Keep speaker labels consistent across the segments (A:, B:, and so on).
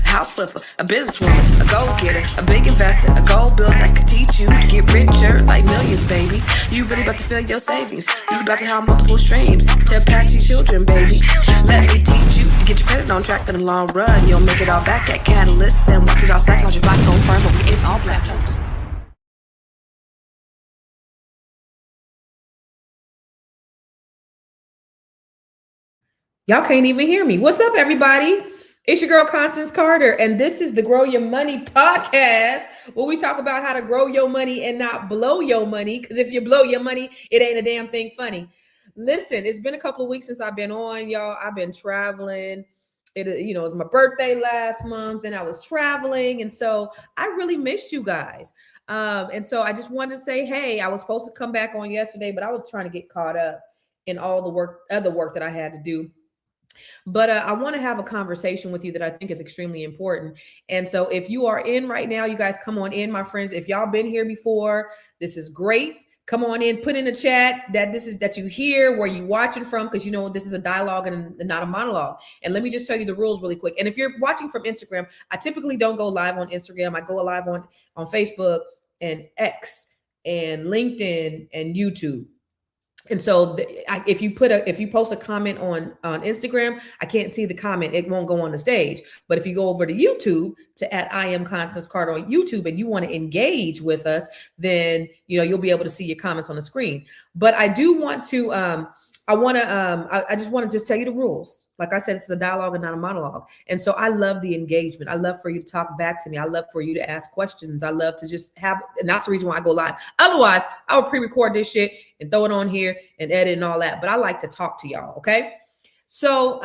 A: house flipper, a businesswoman, a go-getter, a big investor, a gold builder that could teach you to get richer like millions, baby. You really about to fill your savings. You about to have multiple streams to pass your children, baby. Let me teach you to get your credit on track in the long run. You'll make it all back at Catalyst and watch it all cycle. Your black on firm, but we ain't all black.
B: Y'all can't even hear me. What's up, everybody? It's your girl, Constance Carter, and this is the Grow Your Money podcast, where we talk about how to grow your money and not blow your money, because if you blow your money, it ain't a damn thing funny. Listen, it's been a couple of weeks since I've been on, y'all. I've been traveling. It was my birthday last month, and I was traveling, and so I really missed you guys. And so I just wanted to say, hey, I was supposed to come back on yesterday, but I was trying to get caught up in all the other work that I had to do. But I want to have a conversation with you that I think is extremely important. And so if you are in right now, you guys come on in, my friends. If y'all been here before, this is great. Come on in, put in the chat that you hear where you watching from, because this is a dialogue and not a monologue. And let me just tell you the rules really quick. And if you're watching from Instagram, I typically don't go live on Instagram. I go live on Facebook and X and LinkedIn and YouTube. And so if you post a comment on Instagram, I can't see the comment. It won't go on the stage. But if you go over to YouTube to I am Constance Carter on YouTube and you want to engage with us, then you'll be able to see your comments on the screen. But I do want to I just want to just tell you the rules. Like I said, it's a dialogue and not a monologue. And so I love the engagement. I love for you to talk back to me. I love for you to ask questions. I love to just have, and that's the reason why I go live. Otherwise, I would pre-record this shit and throw it on here and edit and all that. But I like to talk to y'all. Okay. So,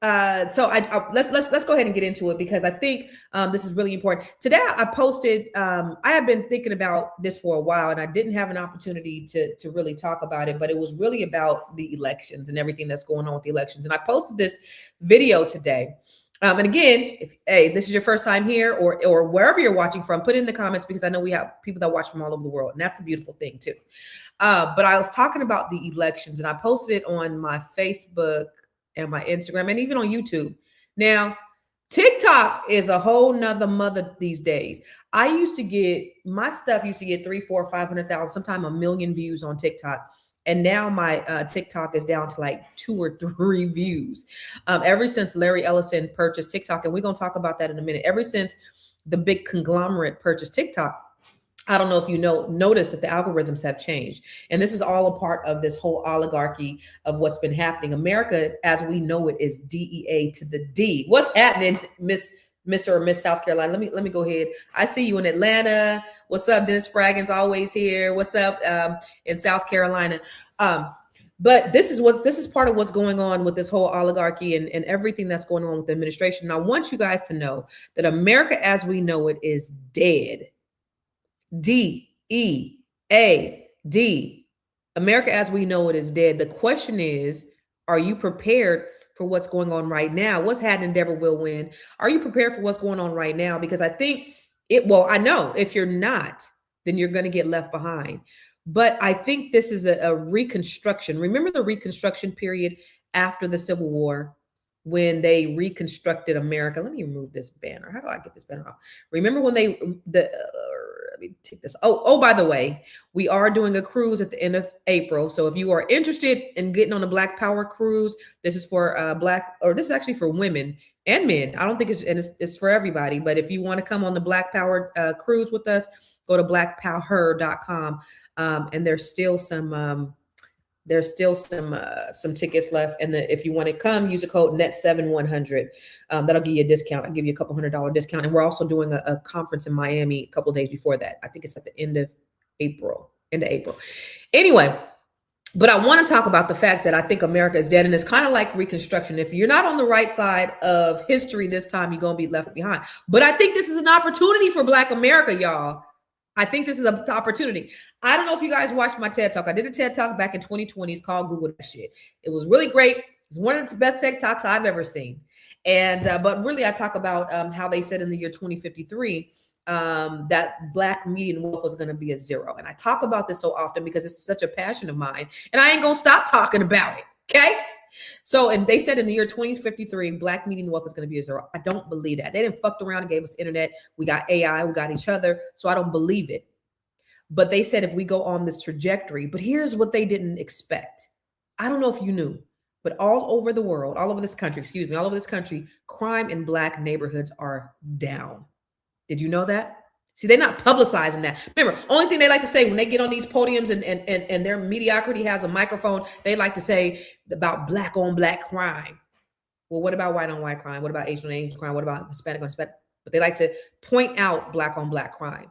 B: let's go ahead and get into it, because I think this is really important. Today I posted, I have been thinking about this for a while, and I didn't have an opportunity to really talk about it, but it was really about the elections and everything that's going on with the elections. And I posted this video today. And again, if this is your first time here or wherever you're watching from, put in the comments, because I know we have people that watch from all over the world, and that's a beautiful thing too. But I was talking about the elections, and I posted it on my Facebook and my Instagram and even on YouTube. Now, TikTok is a whole nother mother these days. My stuff used to get 300,000, 400,000, 500,000, sometimes 1 million views on TikTok. And now my TikTok is down to like 2 or 3 views. Ever since Larry Ellison purchased TikTok, and we're going to talk about that in a minute. Ever since the big conglomerate purchased TikTok, I don't know if you notice that the algorithms have changed. And this is all a part of this whole oligarchy of what's been happening. America, as we know it, is DEA to the D. What's happening, Mr. or Miss South Carolina? Let me go ahead. I see you in Atlanta. What's up? Dennis Fraggin's always here. What's up in South Carolina? But this is part of what's going on with this whole oligarchy and everything that's going on with the administration. And I want you guys to know that America as we know it is dead. DEAD. America as we know it is dead. The question is, are you prepared for what's going on right now? What's happening, Deborah will win. Are you prepared for what's going on right now? Because I think I know if you're not, then you're going to get left behind. But I think this is a reconstruction. Remember the Reconstruction period after the Civil War, when they reconstructed America? Let me remove this banner. How do I get this banner off? Remember when let me take this. Oh, by the way, we are doing a cruise at the end of April. So if you are interested in getting on a Black Power cruise, this is for this is actually for women and men. I don't think it's for everybody, but if you want to come on the Black Power cruise with us, go to blackpower.com. And there's still some tickets left. And if you want to come, use a code NET7100. That'll give you a discount. I'll give you a couple $100 discount. And we're also doing a conference in Miami a couple of days before that. I think it's at the end of April. Anyway, but I want to talk about the fact that I think America is dead. And it's kind of like Reconstruction. If you're not on the right side of history this time, you're going to be left behind. But I think this is an opportunity for Black America, y'all. I think this is an opportunity. I don't know if you guys watched my TED Talk. I did a TED Talk back in 2020. It's called Google That Shit. It was really great. It's one of the best TED Talks I've ever seen. And but really, I talk about how they said in the year 2053 that Black median wealth was going to be a 0. And I talk about this so often because it's such a passion of mine. And I ain't going to stop talking about it. Okay. So, and they said in the year 2053, Black median wealth is going to be a zero. I don't believe that. They didn't fuck around and gave us the internet. We got AI, we got each other. So I don't believe it. But they said if we go on this trajectory, but here's what they didn't expect. I don't know if you knew, but all over the world, all over this country, all over this country, crime in Black neighborhoods are down. Did you know that? See, they're not publicizing that. Remember, only thing they like to say when they get on these podiums and their mediocrity has a microphone, they like to say about Black on Black crime. Well, what about white on white crime? What about Asian on Asian crime? What about Hispanic on Hispanic? But they like to point out Black on Black crime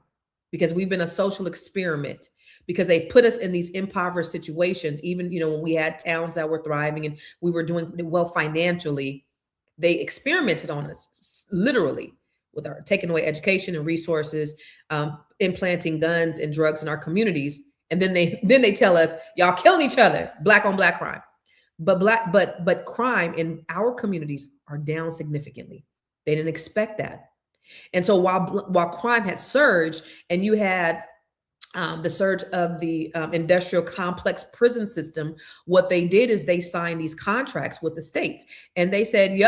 B: because we've been a social experiment, because they put us in these impoverished situations. Even, when we had towns that were thriving and we were doing well financially, they experimented on us, literally, with our taking away education and resources, implanting guns and drugs in our communities. And then they tell us, y'all killing each other, Black on Black crime. But crime in our communities are down significantly. They didn't expect that. And so while crime had surged, and you had the surge of the industrial complex prison system, what they did is they signed these contracts with the states, and they said,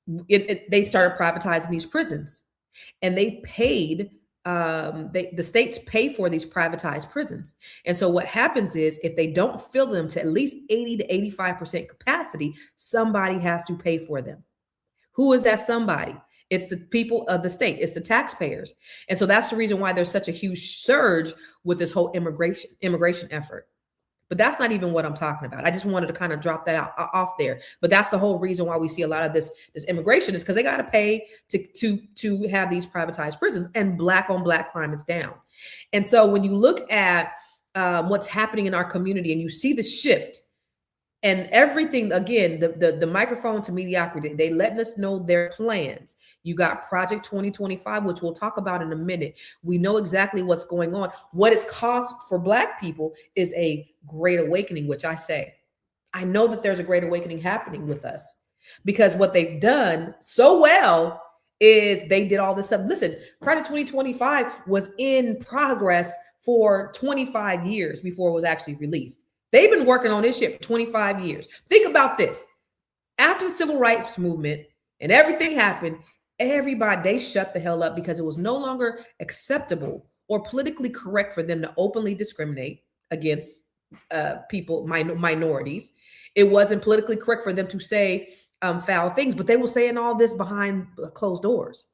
B: they started privatizing these prisons, and they paid. The states pay for these privatized prisons. And so what happens is if they don't fill them to at least 80 to 85% capacity, somebody has to pay for them. Who is that somebody? It's the people of the state. It's the taxpayers. And so that's the reason why there's such a huge surge with this whole immigration effort. But that's not even what I'm talking about. I just wanted to kind of drop that off there. But that's the whole reason why we see a lot of this immigration is because they got to pay to have these privatized prisons, and Black on Black crime is down. And so when you look at what's happening in our community and you see the shift and everything, again, the microphone to mediocrity, they letting us know their plans. You got Project 2025, which we'll talk about in a minute. We know exactly what's going on. What it's cost for Black people is a great awakening, which I say, I know that there's a great awakening happening with us, because what they've done so well is they did all this stuff. Listen, Project 2025 was in progress for 25 years before it was actually released. They've been working on this shit for 25 years. Think about this. After the civil rights movement and everything happened, they shut the hell up because it was no longer acceptable or politically correct for them to openly discriminate against people, minorities. It wasn't politically correct for them to say foul things, but they were saying all this behind closed doors.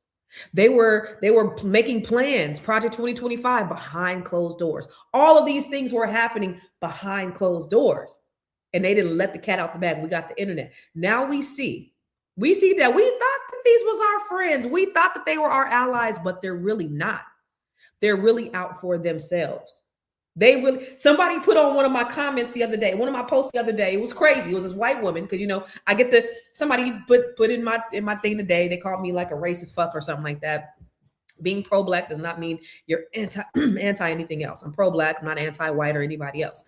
B: They were making plans, Project 2025, behind closed doors. All of these things were happening behind closed doors, and they didn't let the cat out the bag. We got the internet. Now we see that we thought that these was our friends. We thought that they were our allies, but they're really not. They're really out for themselves. Somebody put on one of my comments the other day, one of my posts the other day. It was crazy. It was this white woman, because I get somebody put in my thing today. They called me like a racist fuck or something like that. Being pro-Black does not mean you're anti anything else. I'm pro-Black. I'm not anti-white or anybody else.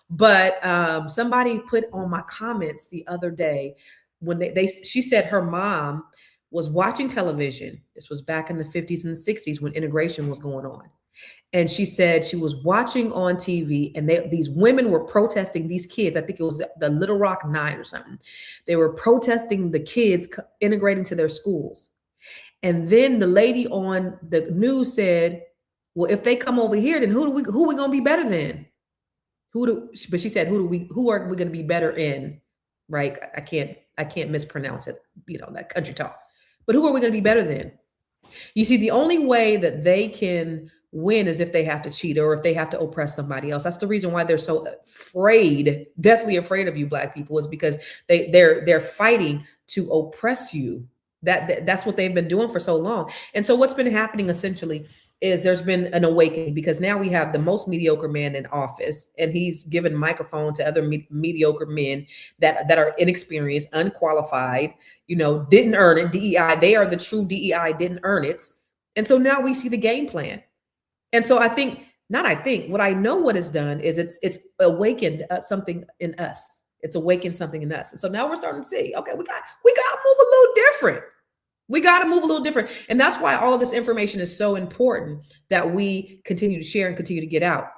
B: But somebody put on my comments the other day when she said her mom was watching television. This was back in the 50s and the 60s when integration was going on. And she said she was watching on TV, and these women were protesting these kids. I think it was the Little Rock 9 or something. They were protesting the kids integrating to their schools. And then the lady on the news said, well, if they come over here, then who are we going to be better than? But she said, who are we going to be better in? Right? I can't mispronounce it, that country talk. But who are we going to be better than? You see, the only way that they can win is if they have to cheat or if they have to oppress somebody else. That's the reason why they're so afraid, deathly afraid of you Black people, is because they're fighting to oppress you. That's what they've been doing for so long. And so what's been happening essentially is there's been an awakening, because now we have the most mediocre man in office, and he's given microphone to other mediocre men that are inexperienced, unqualified, didn't earn it. DEI, they are the true DEI, didn't earn it. And so now we see the game plan. And so what I know what it's done is it's awakened something in us. It's awakened something in us. And so now we're starting to see, okay, we got to move a little different. We got to move a little different. And that's why all of this information is so important that we continue to share and continue to get out.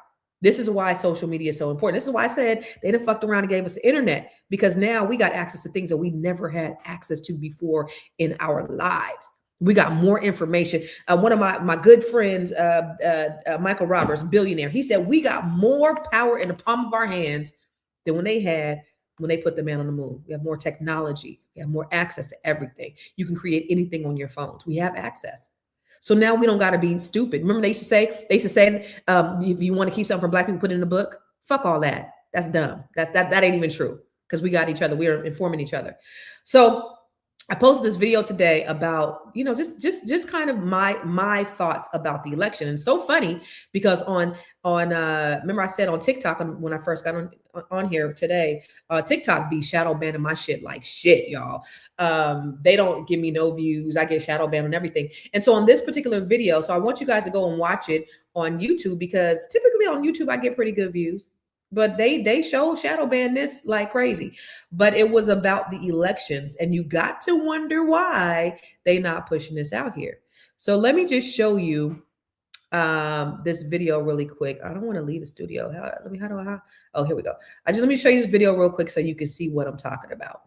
B: This is why social media is so important. This is why I said they done fucked around and gave us the internet, because now we got access to things that we never had access to before in our lives. We got more information. One of my good friends, Michael Roberts, billionaire, he said we got more power in the palm of our hands than when they put the man on the moon. We have more technology. We have more access to everything. You can create anything on your phones. We have access. So now we don't got to be stupid. Remember they used to say, if you want to keep something from black people, put it in the book. Fuck all that. That's dumb. That ain't even true, because we got each other. We are informing each other. So I posted this video today about, just kind of my thoughts about the election. And so funny because on remember I said on TikTok when I first got on here today, TikTok be shadow banning my shit like shit, y'all. They don't give me no views. I get shadow banned on everything. And so on this particular video, so I want you guys to go and watch it on YouTube, because typically on YouTube I get pretty good views. But they show shadow ban this like crazy. But it was about the elections, and you got to wonder why they not pushing this out here. So let me just show you this video really quick. I don't want to leave the studio. Oh, here we go. Let me show you this video real quick so you can see what I'm talking about.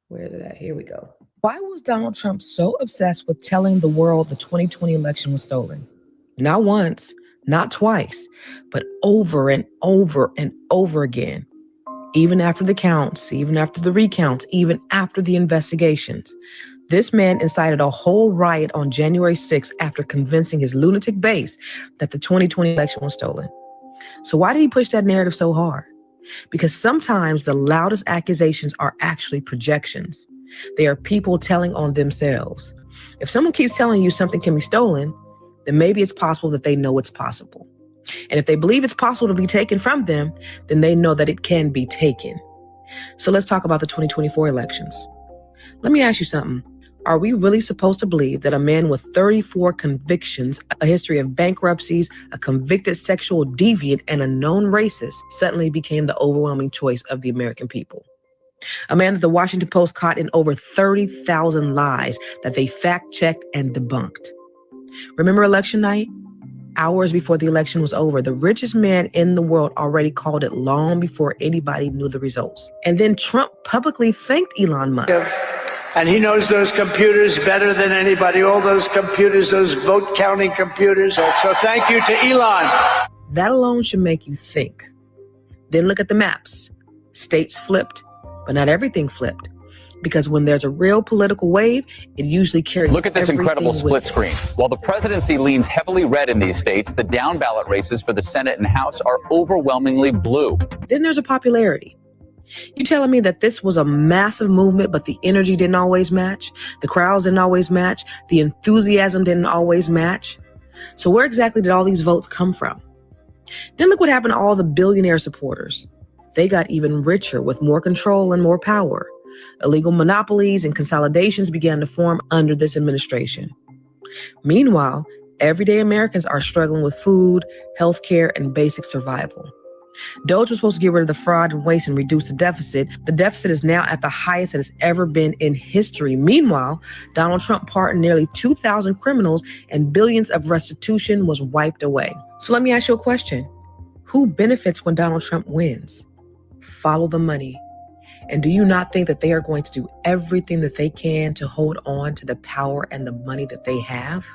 B: Where is it at? Here we go. Why was Donald Trump so obsessed with telling the world the 2020 election was stolen? Not once, not twice, but over and over and over again. Even after the counts, even after the recounts, even after the investigations. This man incited a whole riot on January 6th after convincing his lunatic base that the 2020 election was stolen. So why did he push that narrative so hard? Because sometimes the loudest accusations are actually projections. They are people telling on themselves. If someone keeps telling you something can be stolen, then maybe it's possible that they know it's possible. And if they believe it's possible to be taken from them, then they know that it can be taken. So let's talk about the 2024 elections. Let me ask you something. Are we really supposed to believe that a man with 34 convictions, a history of bankruptcies, a convicted sexual deviant, and a known racist suddenly became the overwhelming choice of the American people? A man that the Washington Post caught in over 30,000 lies that they fact-checked and debunked. Remember election night? Hours before the election was over, the richest man in the world already called it long before anybody knew the results. And then Trump publicly thanked Elon Musk.
C: And he knows those computers better than anybody, all those computers, those vote counting computers. So thank you to Elon.
B: That alone should make you think. Then look at the maps. States flipped, but not everything flipped. Because when there's a real political wave, it usually carries.
D: Look at this incredible split screen. While the presidency leans heavily red in these states, the down ballot races for the Senate and House are overwhelmingly blue.
B: Then there's a popularity. You telling me that this was a massive movement, but the energy didn't always match? The crowds didn't always match? The enthusiasm didn't always match? So where exactly did all these votes come from? Then look what happened to all the billionaire supporters. They got even richer with more control and more power. Illegal monopolies and consolidations began to form under this administration. Meanwhile, everyday Americans are struggling with food, healthcare, and basic survival. Doge was supposed to get rid of the fraud and waste and reduce the deficit. The deficit is now at the highest it has ever been in history. Meanwhile, Donald Trump pardoned nearly 2,000 criminals and billions of restitution was wiped away. So let me ask you a question. Who benefits when Donald Trump wins? Follow the money. And do you not think that they are going to do everything that they can to hold on to the power and the money that they have?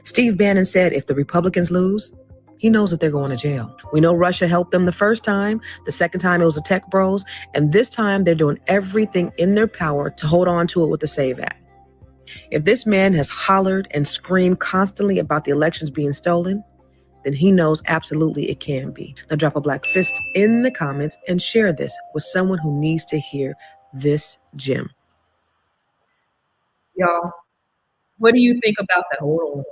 B: Steve Bannon said if the Republicans lose, he knows that they're going to jail. We know Russia helped them the first time. The second time it was the tech bros. And this time they're doing everything in their power to hold on to it with the SAVE Act. If this man has hollered and screamed constantly about the elections being stolen, then he knows absolutely it can be. Now drop a black fist in the comments and share this with someone who needs to hear this gem. Y'all, what do you think about that? Hold on.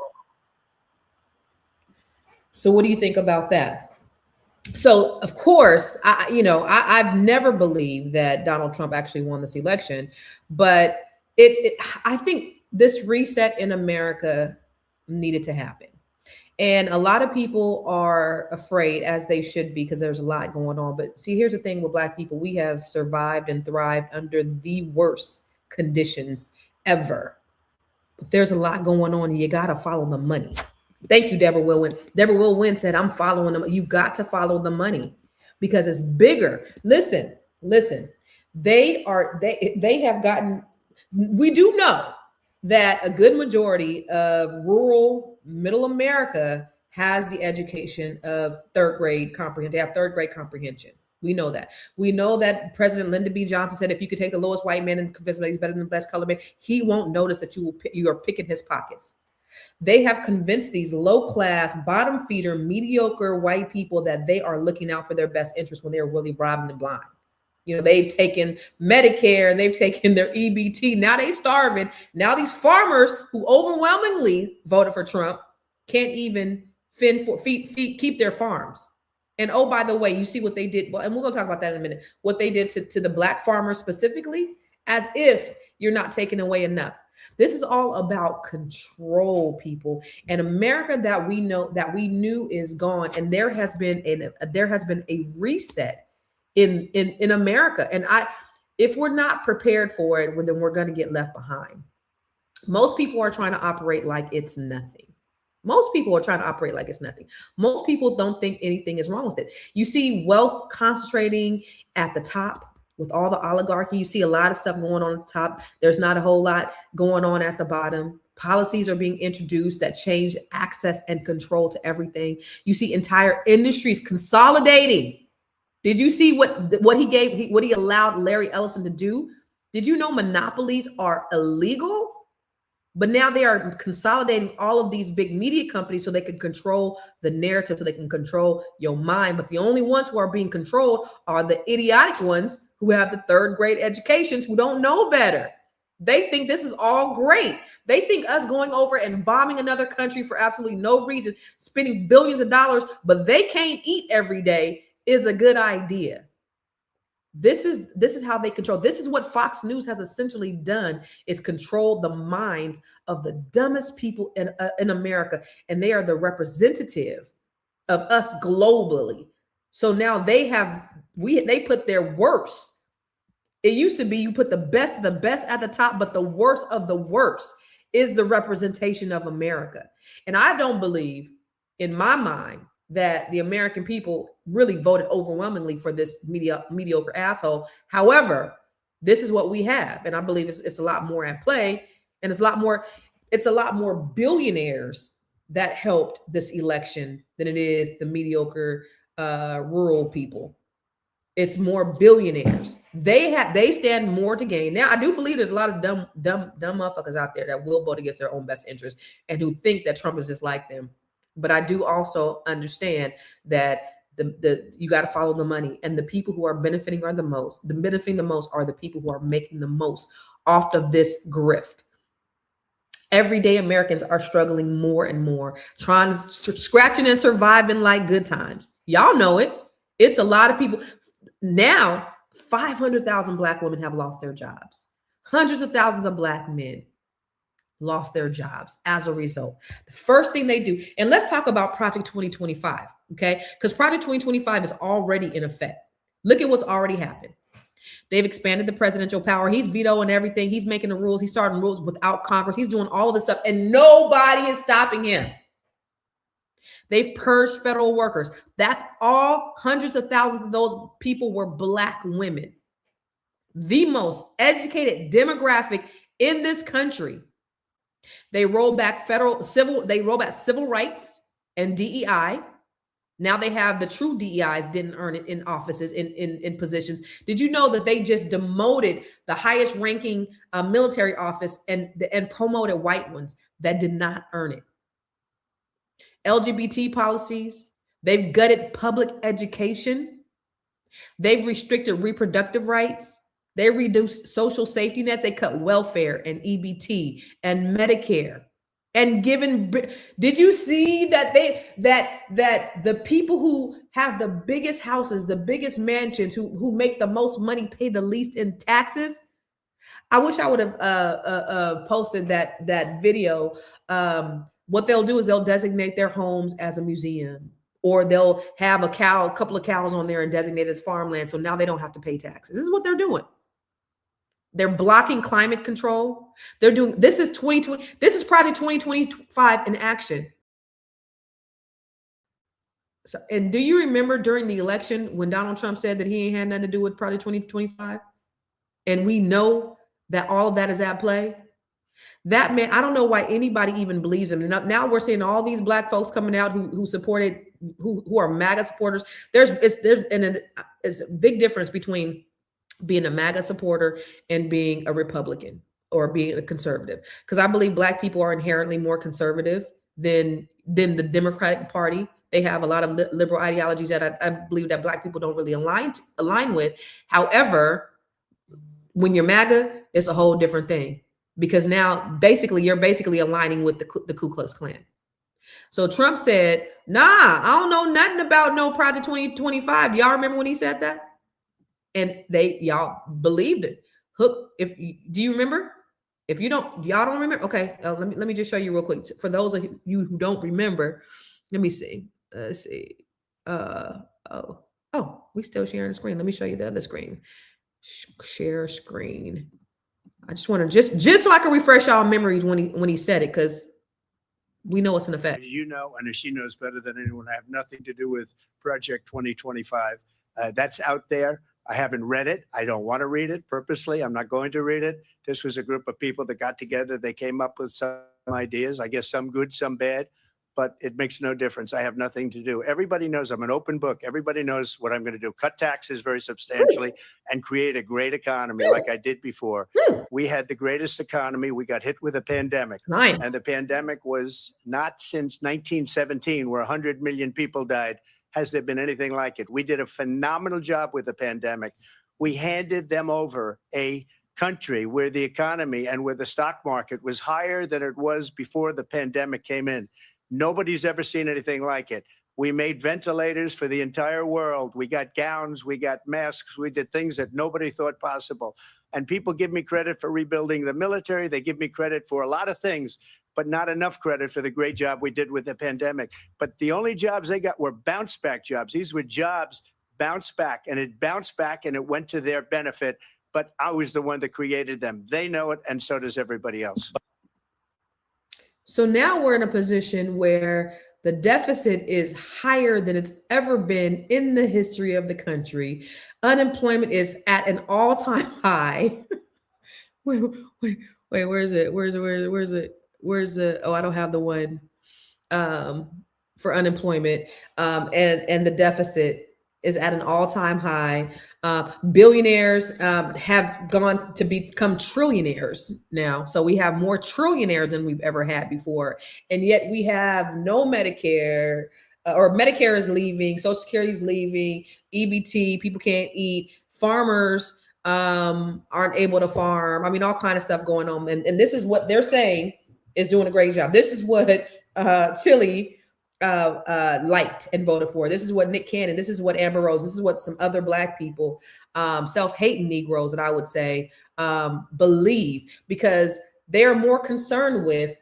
B: So what do you think about that? So of course, I've never believed that Donald Trump actually won this election, but I think this reset in America needed to happen. And a lot of people are afraid, as they should be, because there's a lot going on. But see, here's the thing with Black people. We have survived and thrived under the worst conditions ever. But there's a lot going on, and you got to follow the money. Thank you, Deborah Wilwin. Deborah Wilwin said, I'm following them. You got to follow the money because it's bigger. Listen. They have gotten, we do know that a good majority of rural middle America has the education of third grade comprehension. They have third grade comprehension. We know that. We know that President Lyndon B. Johnson said, if you could take the lowest white man and convince him that he's better than the best colored man, he won't notice that you are picking his pockets. They have convinced these low-class, bottom-feeder, mediocre white people that they are looking out for their best interest when they're really robbing them blind. You know, they've taken Medicare and they've taken their EBT. Now they starving. Now these farmers who overwhelmingly voted for Trump can't even keep their farms. And oh, by the way, you see what they did. Well, and we're going to talk about that in a minute. What they did to the black farmers specifically, as if you're not taking away enough. This is all about control, people. And America that we knew is gone. And there has been a reset in America. And if we're not prepared for it, well, then we're going to get left behind. Most people are trying to operate like it's nothing. Most people are trying to operate like it's nothing. Most people don't think anything is wrong with it. You see wealth concentrating at the top with all the oligarchy. You see a lot of stuff going on at the top. There's not a whole lot going on at the bottom. Policies are being introduced that change access and control to everything. You see entire industries consolidating. Did you see what he allowed Larry Ellison to do? Did you know monopolies are illegal? But now they are consolidating all of these big media companies so they can control the narrative, so they can control your mind. But the only ones who are being controlled are the idiotic ones who have the third grade educations, who don't know better. They think this is all great. They think us going over and bombing another country for absolutely no reason, spending billions of dollars, but they can't eat every day is a good idea. This is how they control. This is what Fox News has essentially done, is control the minds of the dumbest people in America. And they are the representative of us globally. So now they put their worst. It used to be you put the best at the top, but the worst of the worst is the representation of America. And I don't believe in my mind that the American people really voted overwhelmingly for this mediocre asshole. However, this is what we have. And I believe it's a lot more at play. And it's a lot more billionaires that helped this election than it is the mediocre rural people. It's more billionaires. They stand more to gain. Now, I do believe there's a lot of dumb motherfuckers out there that will vote against their own best interest and who think that Trump is just like them. But I do also understand that you got to follow the money, and the people who are benefiting the most are the people who are making the most off of this grift. Everyday Americans are struggling more and more, scratching and surviving like good times. Y'all know it. It's a lot of people. Now, 500,000 Black women have lost their jobs. Hundreds of thousands of Black men lost their jobs as a result. The first thing they do, and let's talk about Project 2025, okay? Because Project 2025 is already in effect. Look at what's already happened. They've expanded the presidential power. He's vetoing everything. He's making the rules. He's starting rules without Congress. He's doing all of this stuff, and nobody is stopping him. They've purged federal workers. That's all. Hundreds of thousands of those people were Black women. The most educated demographic in this country. They rolled back civil rights and DEI. Now they have the true DEIs didn't earn it in offices, in positions. Did you know that they just demoted the highest ranking military office and promoted white ones that did not earn it? LGBT policies. They've gutted public education. They've restricted reproductive rights. They reduced social safety nets. They cut welfare and EBT and Medicare and given. Did you see that that the people who have the biggest houses, the biggest mansions, who make the most money pay the least in taxes? I wish I would have posted that video. What they'll do is they'll designate their homes as a museum, or they'll have a couple of cows on there and designate as farmland. So now they don't have to pay taxes. This is what they're doing. They're blocking climate control. They're doing, this is 2020. This is Project 2025 in action. So, and do you remember during the election when Donald Trump said that he ain't had nothing to do with Project 2025? And we know that all of that is at play. That man, I don't know why anybody even believes him. Now we're seeing all these black folks coming out who supported, who are MAGA supporters. There's a big difference between being a MAGA supporter and being a Republican or being a conservative. Because I believe black people are inherently more conservative than the Democratic Party. They have a lot of liberal ideologies that I believe that black people don't really align with. However, when you're MAGA, it's a whole different thing, because now you're basically aligning with the Ku Klux Klan. So Trump said, nah, I don't know nothing about no Project 2025. Y'all remember when he said that? And y'all believed it. Do you remember? If you don't, y'all don't remember. Okay, let me just show you real quick. For those of you who don't remember, let me see. Let's see. We still sharing the screen. Let me show you the other screen. Share screen. I just want to just so I can refresh y'all memories when he said it, because we know it's an effect.
C: You know, and she knows better than anyone. I have nothing to do with Project 2025. That's out there. I haven't read it. I don't want to read it purposely. I'm not going to read it. This was a group of people that got together. They came up with some ideas, I guess some good, some bad, but it makes no difference. I have nothing to do. Everybody knows I'm an open book. Everybody knows what I'm going to do. Cut taxes very substantially and create a great economy like I did before. We had the greatest economy. We got hit with a pandemic. And the pandemic was not since 1917, where 100 million people died. Has there been anything like it? We did a phenomenal job with the pandemic. We handed them over a country where the economy and where the stock market was higher than it was before the pandemic came in. Nobody's ever seen anything like it. We made ventilators for the entire world. We got gowns, we got masks, we did things that nobody thought possible. And people give me credit for rebuilding the military. They give me credit for a lot of things, but not enough credit for the great job we did with the pandemic. But the only jobs they got were bounce back jobs. These were jobs bounce back, and it bounced back and it went to their benefit. But I was the one that created them. They know it, and so does everybody else.
B: So now we're in a position where the deficit is higher than it's ever been in the history of the country. Unemployment is at an all-time high. Wait, where is it? Where's the, oh, I don't have the one for unemployment. And the deficit is at an all-time high. Billionaires have gone to become trillionaires now. So we have more trillionaires than we've ever had before. And yet we have no Medicare, or Medicare is leaving, Social Security is leaving, EBT, people can't eat, farmers aren't able to farm. I mean, all kind of stuff going on. And this is what they're saying is doing a great job. This is what Chile liked and voted for. This is what Nick Cannon, this is what Amber Rose, this is what some other Black people, self-hating Negroes that I would say, believe, because they are more concerned with,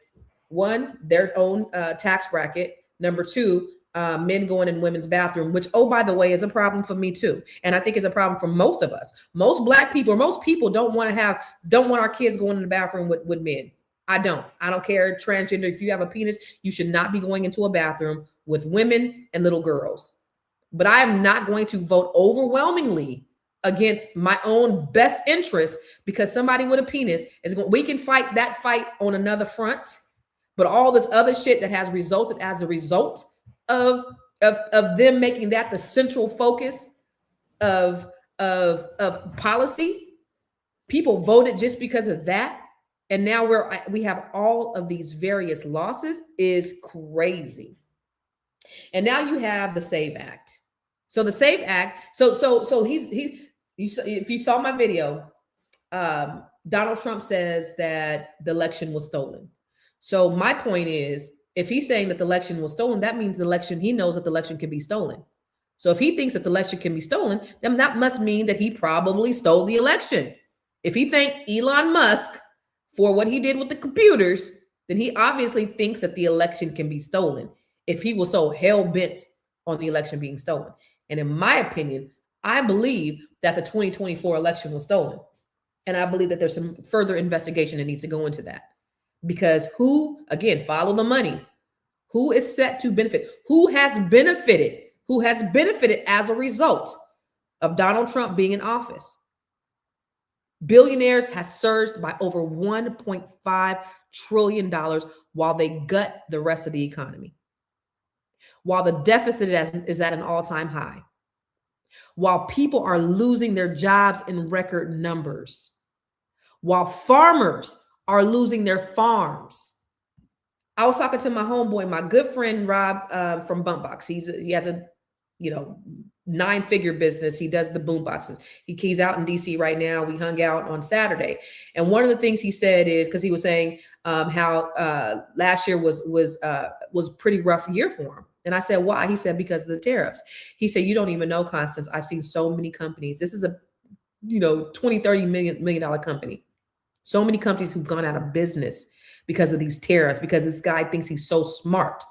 B: one, their own tax bracket, number two, men going in women's bathroom, which, oh, by the way, is a problem for me too. And I think it's a problem for most of us. Most Black people, or most people don't want our kids going in the bathroom with men. I don't care, transgender. If you have a penis, you should not be going into a bathroom with women and little girls. But I am not going to vote overwhelmingly against my own best interest because somebody with a penis is going. We can fight that fight on another front, but all this other shit that has resulted as a result of them making that the central focus of policy, people voted just because of that. And now we have all of these various losses, is crazy. And now you have the SAVE Act. So the SAVE Act, if you saw my video, Donald Trump says that the election was stolen. So my point is, if he's saying that the election was stolen, that means he knows that the election can be stolen. So if he thinks that the election can be stolen, then that must mean that he probably stole the election. If he thanked Elon Musk for what he did with the computers, then he obviously thinks that the election can be stolen if he was so hell-bent on the election being stolen. And in my opinion, I believe that the 2024 election was stolen. And I believe that there's some further investigation that needs to go into that. Because who, again, follow the money. Who is set to benefit? Who has benefited? Who has benefited as a result of Donald Trump being in office? Billionaires has surged by over $1.5 trillion while they gut the rest of the economy. While the deficit is at an all-time high. While people are losing their jobs in record numbers. While farmers are losing their farms. I was talking to my homeboy, my good friend Rob from Bumpbox. He has a 9-figure business. He does the boom boxes. He's out in DC right now. We hung out on Saturday, and one of the things he said is because he was saying how last year was pretty rough year for him. And I said, why? He said because of the tariffs. He said, you don't even know, Constance. I've seen so many companies. This is a $20-30 million company. So many companies who've gone out of business because of these tariffs, because this guy thinks he's so smart.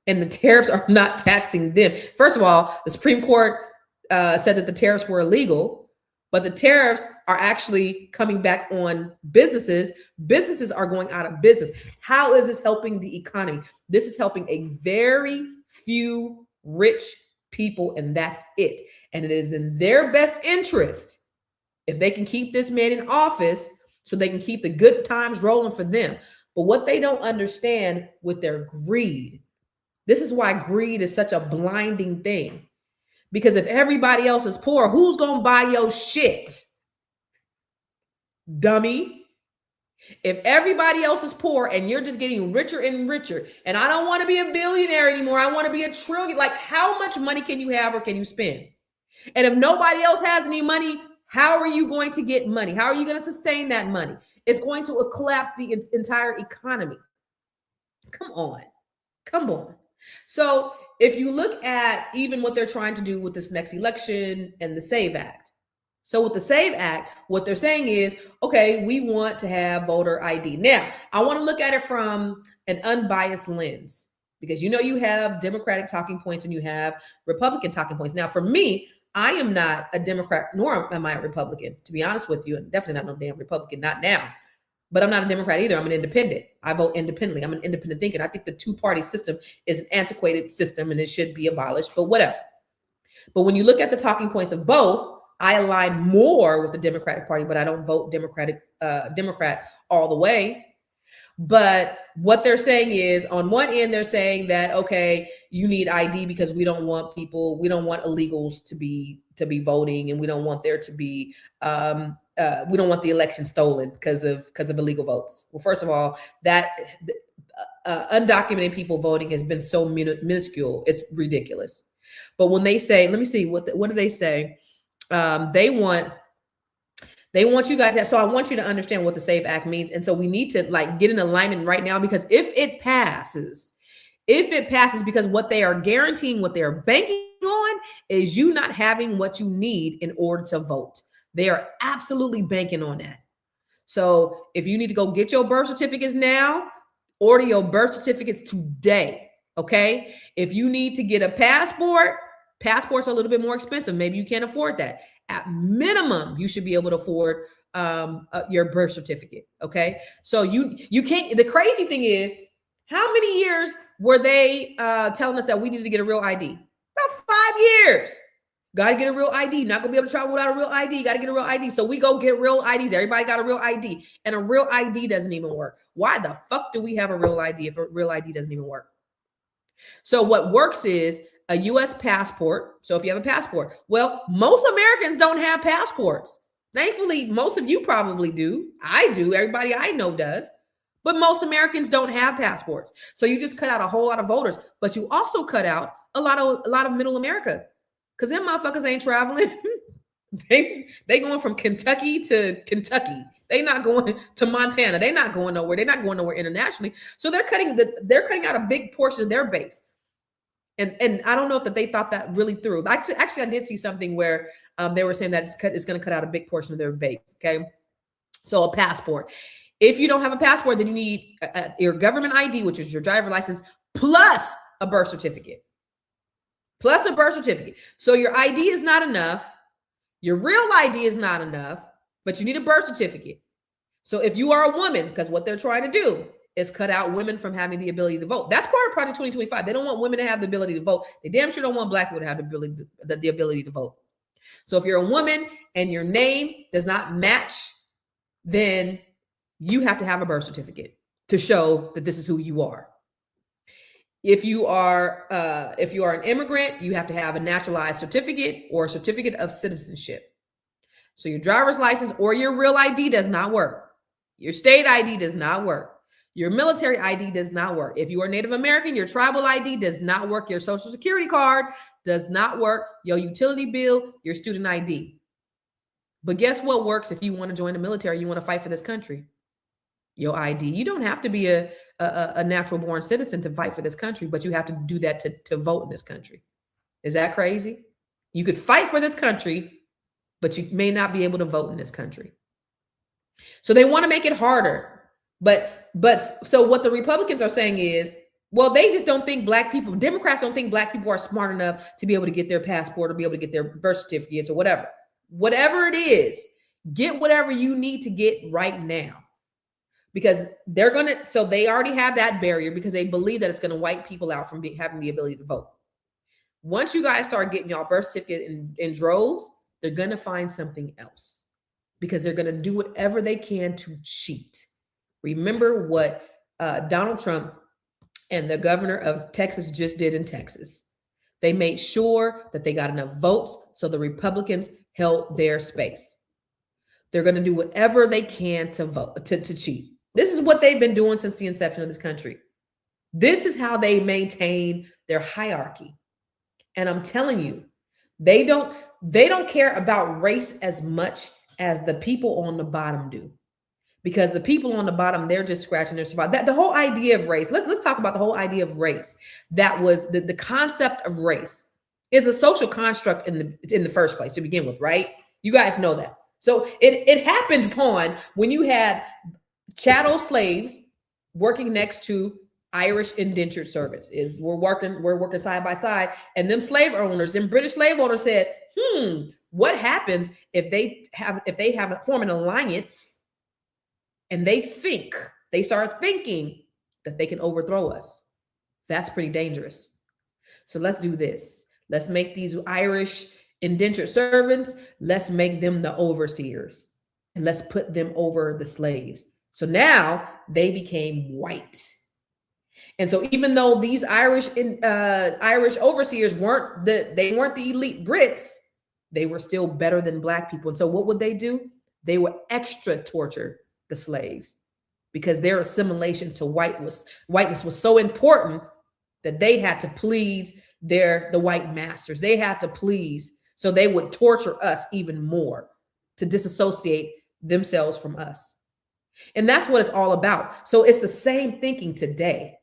B: And the tariffs are not taxing them. First of all, the Supreme Court said that the tariffs were illegal, but the tariffs are actually coming back on businesses. Businesses are going out of business. How is this helping the economy? This is helping a very few rich people, and that's it. And it is in their best interest if they can keep this man in office so they can keep the good times rolling for them. But what they don't understand with their greed, this is why greed is such a blinding thing. Because if everybody else is poor, who's going to buy your shit? Dummy. If everybody else is poor and you're just getting richer and richer, and I don't want to be a billionaire anymore, I want to be a trillion. Like, how much money can you have or can you spend? And if nobody else has any money, how are you going to get money? How are you going to sustain that money? It's going to collapse the entire economy. Come on. Come on. So if you look at even what they're trying to do with this next election and the SAVE Act. So with the SAVE Act, what they're saying is, okay, we want to have voter ID. Now, I want to look at it from an unbiased lens because you have Democratic talking points and you have Republican talking points. Now, for me, I am not a Democrat, nor am I a Republican, to be honest with you, and definitely not no damn Republican, not now. But I'm not a Democrat either. I'm an independent. I vote independently. I'm an independent thinker. I think the two-party system is an antiquated system and it should be abolished, but whatever. But when you look at the talking points of both, I align more with the Democratic Party, but I don't vote Democrat all the way. But what they're saying is, on one end, they're saying that, okay, you need ID because we don't want illegals to be voting, and we don't want there to be we don't want the election stolen because of illegal votes. Well, first of all, that undocumented people voting has been so minuscule, it's ridiculous. But when they say, let me see, what do they say? They want you guys to, so I want you to understand what the SAVE Act means. And so we need to get in alignment right now, because if it passes, because what they are guaranteeing, what they are banking on is you not having what you need in order to vote. They are absolutely banking on that. So if you need to go get your birth certificates now, order your birth certificates today. Okay. If you need to get a passport, passports are a little bit more expensive. Maybe you can't afford that. At minimum, you should be able to afford your birth certificate. Okay. So you can't, the crazy thing is, how many years were they telling us that we needed to get a real ID? About 5 years. Got to get a real ID. Not going to be able to travel without a real ID. Got to get a real ID. So we go get real IDs. Everybody got a real ID. And a real ID doesn't even work. Why the fuck do we have a real ID if a real ID doesn't even work? So what works is a U.S. passport. So if you have a passport, well, most Americans don't have passports. Thankfully, most of you probably do. I do. Everybody I know does. But most Americans don't have passports. So you just cut out a whole lot of voters. But you also cut out a lot of middle America. Because them motherfuckers ain't traveling. they going from Kentucky to Kentucky. They not going to Montana. They not going nowhere. They're not going nowhere internationally. So they're cutting out a big portion of their base. And I don't know if they thought that really through. Actually, I did see something where they were saying that it's going to cut out a big portion of their base. Okay. So a passport. If you don't have a passport, then you need your government ID, which is your driver license, plus a birth certificate. So your ID is not enough. Your real ID is not enough. but you need a birth certificate. So if you are a woman, because what they're trying to do is cut out women from having the ability to vote. That's part of Project 2025. They don't want women to have the ability to vote. They damn sure don't want Black people to have the ability to vote. So if you're a woman and your name does not match, then you have to have a birth certificate to show that this is who you are. If you are an immigrant, you have to have a naturalized certificate or a certificate of citizenship. So your driver's license or your real ID does not work. Your state ID does not work. Your military ID does not work. If you are Native American, your tribal ID does not work. Your social security card does not work. Your utility bill, your student ID. But guess what works if you want to join the military, you want to fight for this country? Your ID. You don't have to be a natural born citizen to fight for this country, but you have to do that to vote in this country. Is that crazy? You could fight for this country, but you may not be able to vote in this country. So they want to make it harder. But so what the Republicans are saying is, well, they just don't think Black people, Democrats don't think Black people are smart enough to be able to get their passport or be able to get their birth certificates or whatever. Whatever it is, get whatever you need to get right now. Because so they already have that barrier because they believe that it's going to wipe people out from having the ability to vote. Once you guys start getting y'all birth certificate in droves, they're going to find something else because they're going to do whatever they can to cheat. Remember what Donald Trump and the governor of Texas just did in Texas. They made sure that they got enough votes so the Republicans held their space. They're going to do whatever they can to vote, to cheat. This is what they've been doing since the inception of this country. This is how they maintain their hierarchy. And I'm telling you, they don't care about race as much as the people on the bottom do. Because the people on the bottom, they're just scratching their survival. That the whole idea of race, let's talk about the whole idea of race. That was the concept of race is a social construct in the first place to begin with, right? You guys know that. So it happened upon when you had chattel slaves working next to Irish indentured servants. We're working side by side, and them slave owners, them British slave owners said, what happens if they form an alliance and they start thinking that they can overthrow us? That's pretty dangerous. So let's do this. Let's make these Irish indentured servants, let's make them the overseers, and let's put them over the slaves. So now they became white. And so even though these Irish overseers weren't the elite Brits, they were still better than Black people. And so what would they do? They would extra torture the slaves because their assimilation to whiteness was so important that they had to please the white masters. They had to please. So they would torture us even more to disassociate themselves from us. And that's what it's all about. So it's the same thinking today.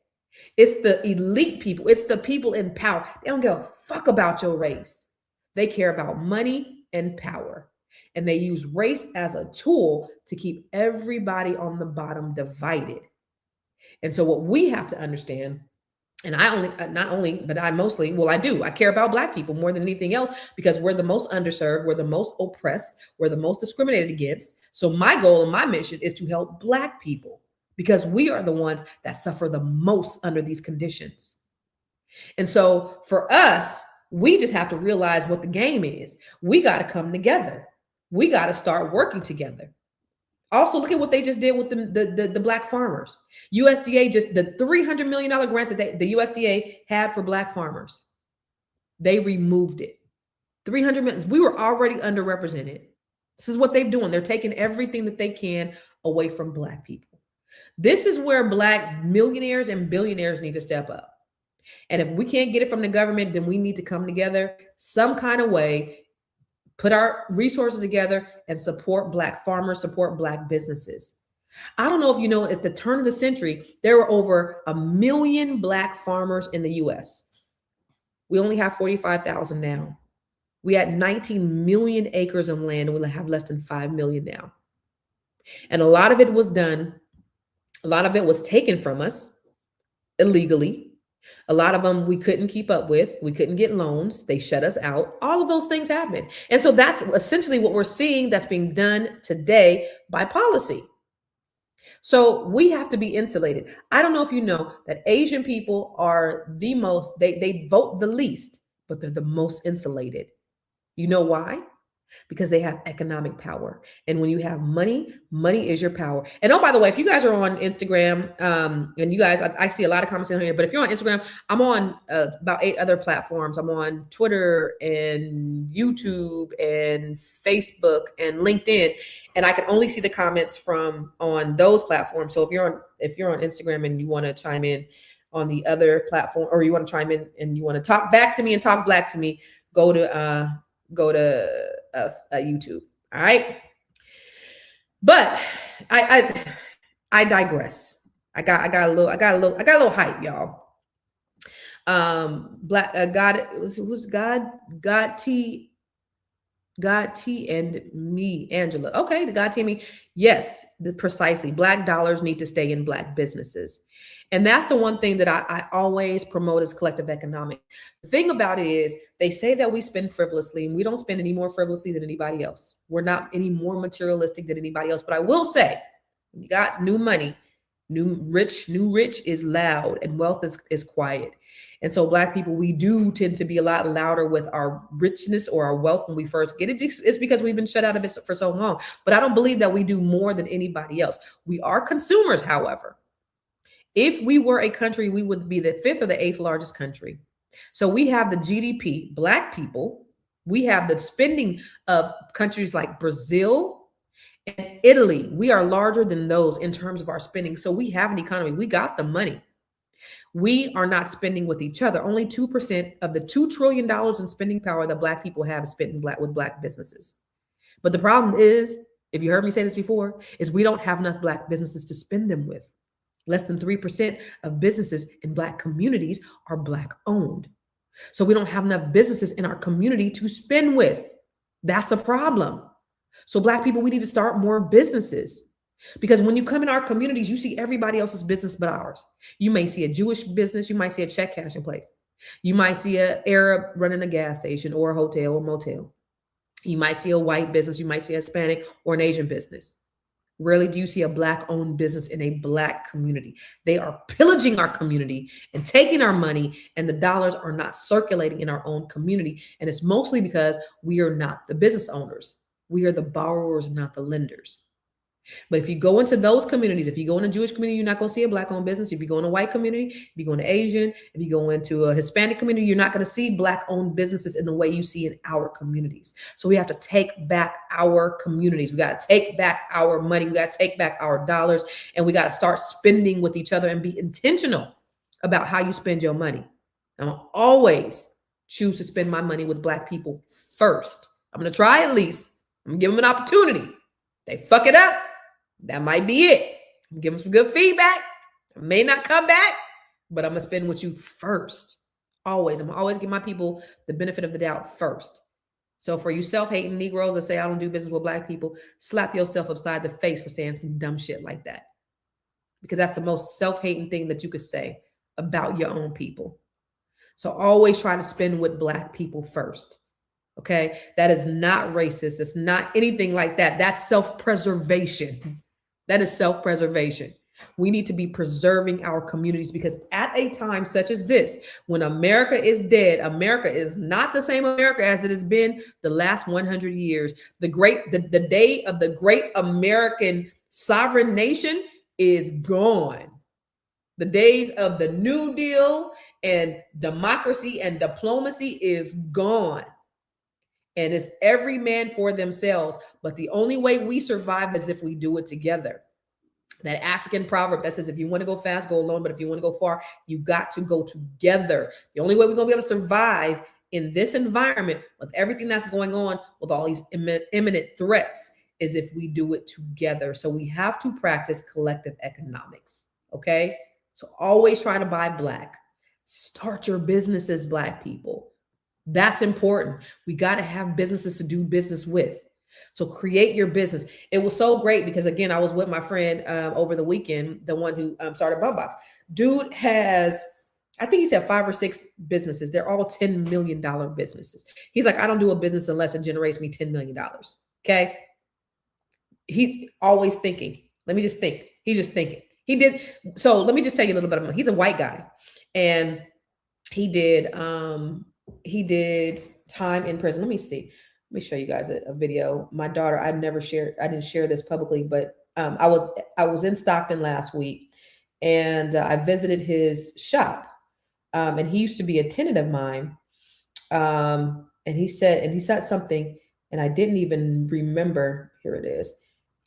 B: It's the elite people. It's the people in power. They don't give a fuck about your race. They care about money and power. And they use race as a tool to keep everybody on the bottom divided. And so what we have to understand, and I care about Black people more than anything else because we're the most underserved, we're the most oppressed, we're the most discriminated against. So my goal and my mission is to help Black people because we are the ones that suffer the most under these conditions. And so for us, we just have to realize what the game is. We got to come together. We got to start working together. Also, look at what they just did with the Black farmers. USDA, just the $300 million grant that the USDA had for Black farmers. They removed it. $300 million. We were already underrepresented. This is what they're doing. They're taking everything that they can away from Black people. This is where Black millionaires and billionaires need to step up. And if we can't get it from the government, then we need to come together some kind of way, put our resources together and support Black farmers, support Black businesses. I don't know if you know, at the turn of the century, there were over 1 million Black farmers in the US. We only have 45,000 now. We had 19 million acres of land, and we have less than 5 million now. And a lot of it was taken from us illegally. A lot of them we couldn't keep up with. We couldn't get loans. They shut us out. All of those things happen. And so that's essentially what we're seeing that's being done today by policy. So we have to be insulated. I don't know if you know that Asian people are the most, they vote the least, but they're the most insulated. You know why? Because they have economic power. And when you have money, money is your power. And oh, by the way, if you guys are on Instagram, and you guys, I see a lot of comments in here, but if you're on Instagram, I'm on about 8 other platforms. I'm on Twitter and YouTube and Facebook and LinkedIn, and I can only see the comments from on those platforms. So if you're on Instagram and you want to chime in on the other platform, or you want to chime in and you want to talk back to me and talk black to me, go to YouTube. All right. But I digress. I got a little hype, y'all. God T and me, Angela. Okay, the God T and me. Yes, precisely. Black dollars need to stay in Black businesses. And that's the one thing that I always promote is collective economics. The thing about it is they say that we spend frivolously, and we don't spend any more frivolously than anybody else. We're not any more materialistic than anybody else. But I will say, when you got new money, new rich is loud, and wealth is quiet. And so Black people, we do tend to be a lot louder with our richness or our wealth when we first get it. It's because we've been shut out of it for so long. But I don't believe that we do more than anybody else. We are consumers, however. If we were a country, we would be the 5th or the 8th largest country. So we have the GDP, Black people. We have the spending of countries like Brazil and Italy. We are larger than those in terms of our spending. So we have an economy. We got the money. We are not spending with each other. Only 2% of the $2 trillion in spending power that Black people have is spent with Black businesses. But the problem is, if you heard me say this before, is we don't have enough Black businesses to spend them with. Less than 3% of businesses in Black communities are Black owned. So we don't have enough businesses in our community to spend with. That's a problem. So Black people, we need to start more businesses. Because when you come in our communities, you see everybody else's business but ours. You may see a Jewish business. You might see a check cashing place. You might see an Arab running a gas station or a hotel or motel. You might see a white business. You might see a Hispanic or an Asian business. Rarely do you see a Black-owned business in a Black community. They are pillaging our community and taking our money, and the dollars are not circulating in our own community. And it's mostly because we are not the business owners. We are the borrowers, not the lenders. But if you go into those communities, if you go in a Jewish community, you're not going to see a Black-owned business. If you go in a white community, if you go into Asian, if you go into a Hispanic community, you're not going to see Black-owned businesses in the way you see in our communities. So we have to take back our communities. We got to take back our money. We got to take back our dollars, and we got to start spending with each other and be intentional about how you spend your money. I'm going to always choose to spend my money with Black people first. I'm going to try at least. I'm going to give them an opportunity. They fuck it up. That might be it. Give them some good feedback. I may not come back, but I'm going to spend with you first. Always. I'm going to always give my people the benefit of the doubt first. So for you self-hating Negroes that say, I don't do business with Black people, slap yourself upside the face for saying some dumb shit like that. Because that's the most self-hating thing that you could say about your own people. So always try to spend with Black people first. Okay? That is not racist. It's not anything like that. That's self-preservation. That is self-preservation. We need to be preserving our communities, because at a time such as this, when America is dead, America is not the same America as it has been the last 100 years. The day of the great American sovereign nation is gone. The days of the New Deal and democracy and diplomacy is gone. And it's every man for themselves. But the only way we survive is if we do it together. That African proverb that says, if you want to go fast, go alone. But if you want to go far, you got to go together. The only way we're going to be able to survive in this environment with everything that's going on, with all these imminent threats, is if we do it together. So we have to practice collective economics. Okay. So always try to buy Black. Start your businesses, Black people. That's important. We got to have businesses to do business with. So create your business. It was so great because, again, I was with my friend over the weekend, the one who started Bumbox. Dude has, I think he said 5 or 6 businesses. They're all $10 million businesses. He's like, I don't do a business unless it generates me $10 million. Okay. He's always thinking. Let me just think. He's just thinking. He did. So let me just tell you a little bit about him. He's a white guy, and he did time in prison. Let me see. Let me show you guys a video. My daughter, I didn't share this publicly, but I was in Stockton last week, and I visited his shop. And he used to be a tenant of mine. And he said something, and I didn't even remember. Here it is.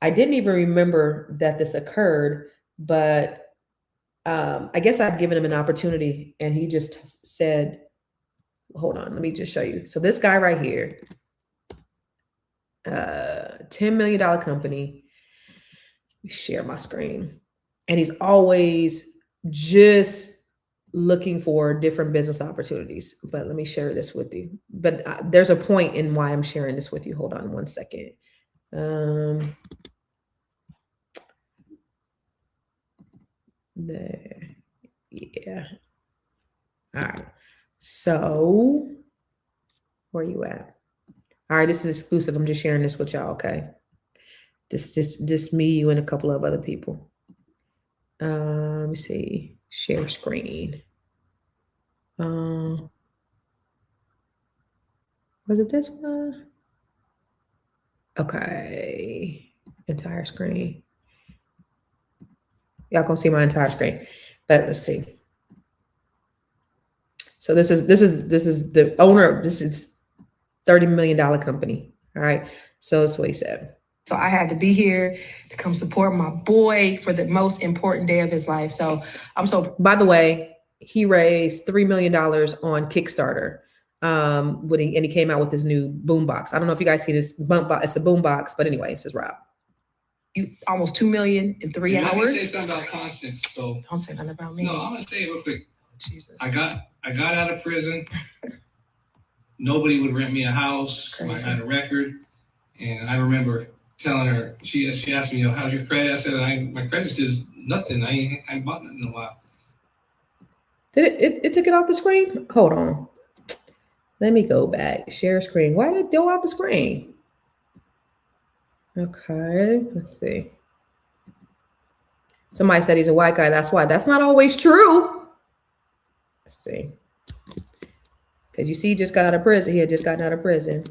B: I didn't even remember that this occurred, but I guess I'd given him an opportunity, and he just said, hold on, let me just show you. So this guy right here, $10 million company. Let me share my screen. And he's always just looking for different business opportunities. But let me share this with you. But there's a point in why I'm sharing this with you. Hold on one second. There. Yeah. All right. So where are you at? All right, this is exclusive. I'm just sharing this with y'all, okay? Just me, you, and a couple of other people. Let me see. Share screen. Was it this one? Okay. Entire screen. Y'all gonna see my entire screen. But let's see. So this is the owner. This is $30 million company. All right. So that's what he said.
E: So I had to be here to come support my boy for the most important day of his life. So I'm so.
B: By the way, he raised $3 million on Kickstarter. When he came out with his new boombox. I don't know if you guys see this bump box. It's the boombox, but anyway, this is Rob.
E: You almost 2 million in 3 hours.
F: Let me say something about Constance. So
E: don't say nothing about me.
F: No, I'm gonna say it real quick.
E: Jesus.
F: I got out of prison. Nobody would rent me a house. I had a record, and I remember telling her. She asked me, "How's your credit?" I said, "My credit's just nothing. I ain't bought nothing in a while."
B: Did it took it off the screen? Hold on. Let me go back. Share screen. Why did it go off the screen? Okay, let's see. Somebody said he's a white guy. That's why. That's not always true. Let's see. Because you see, he just got out of prison. He had just gotten out of prison.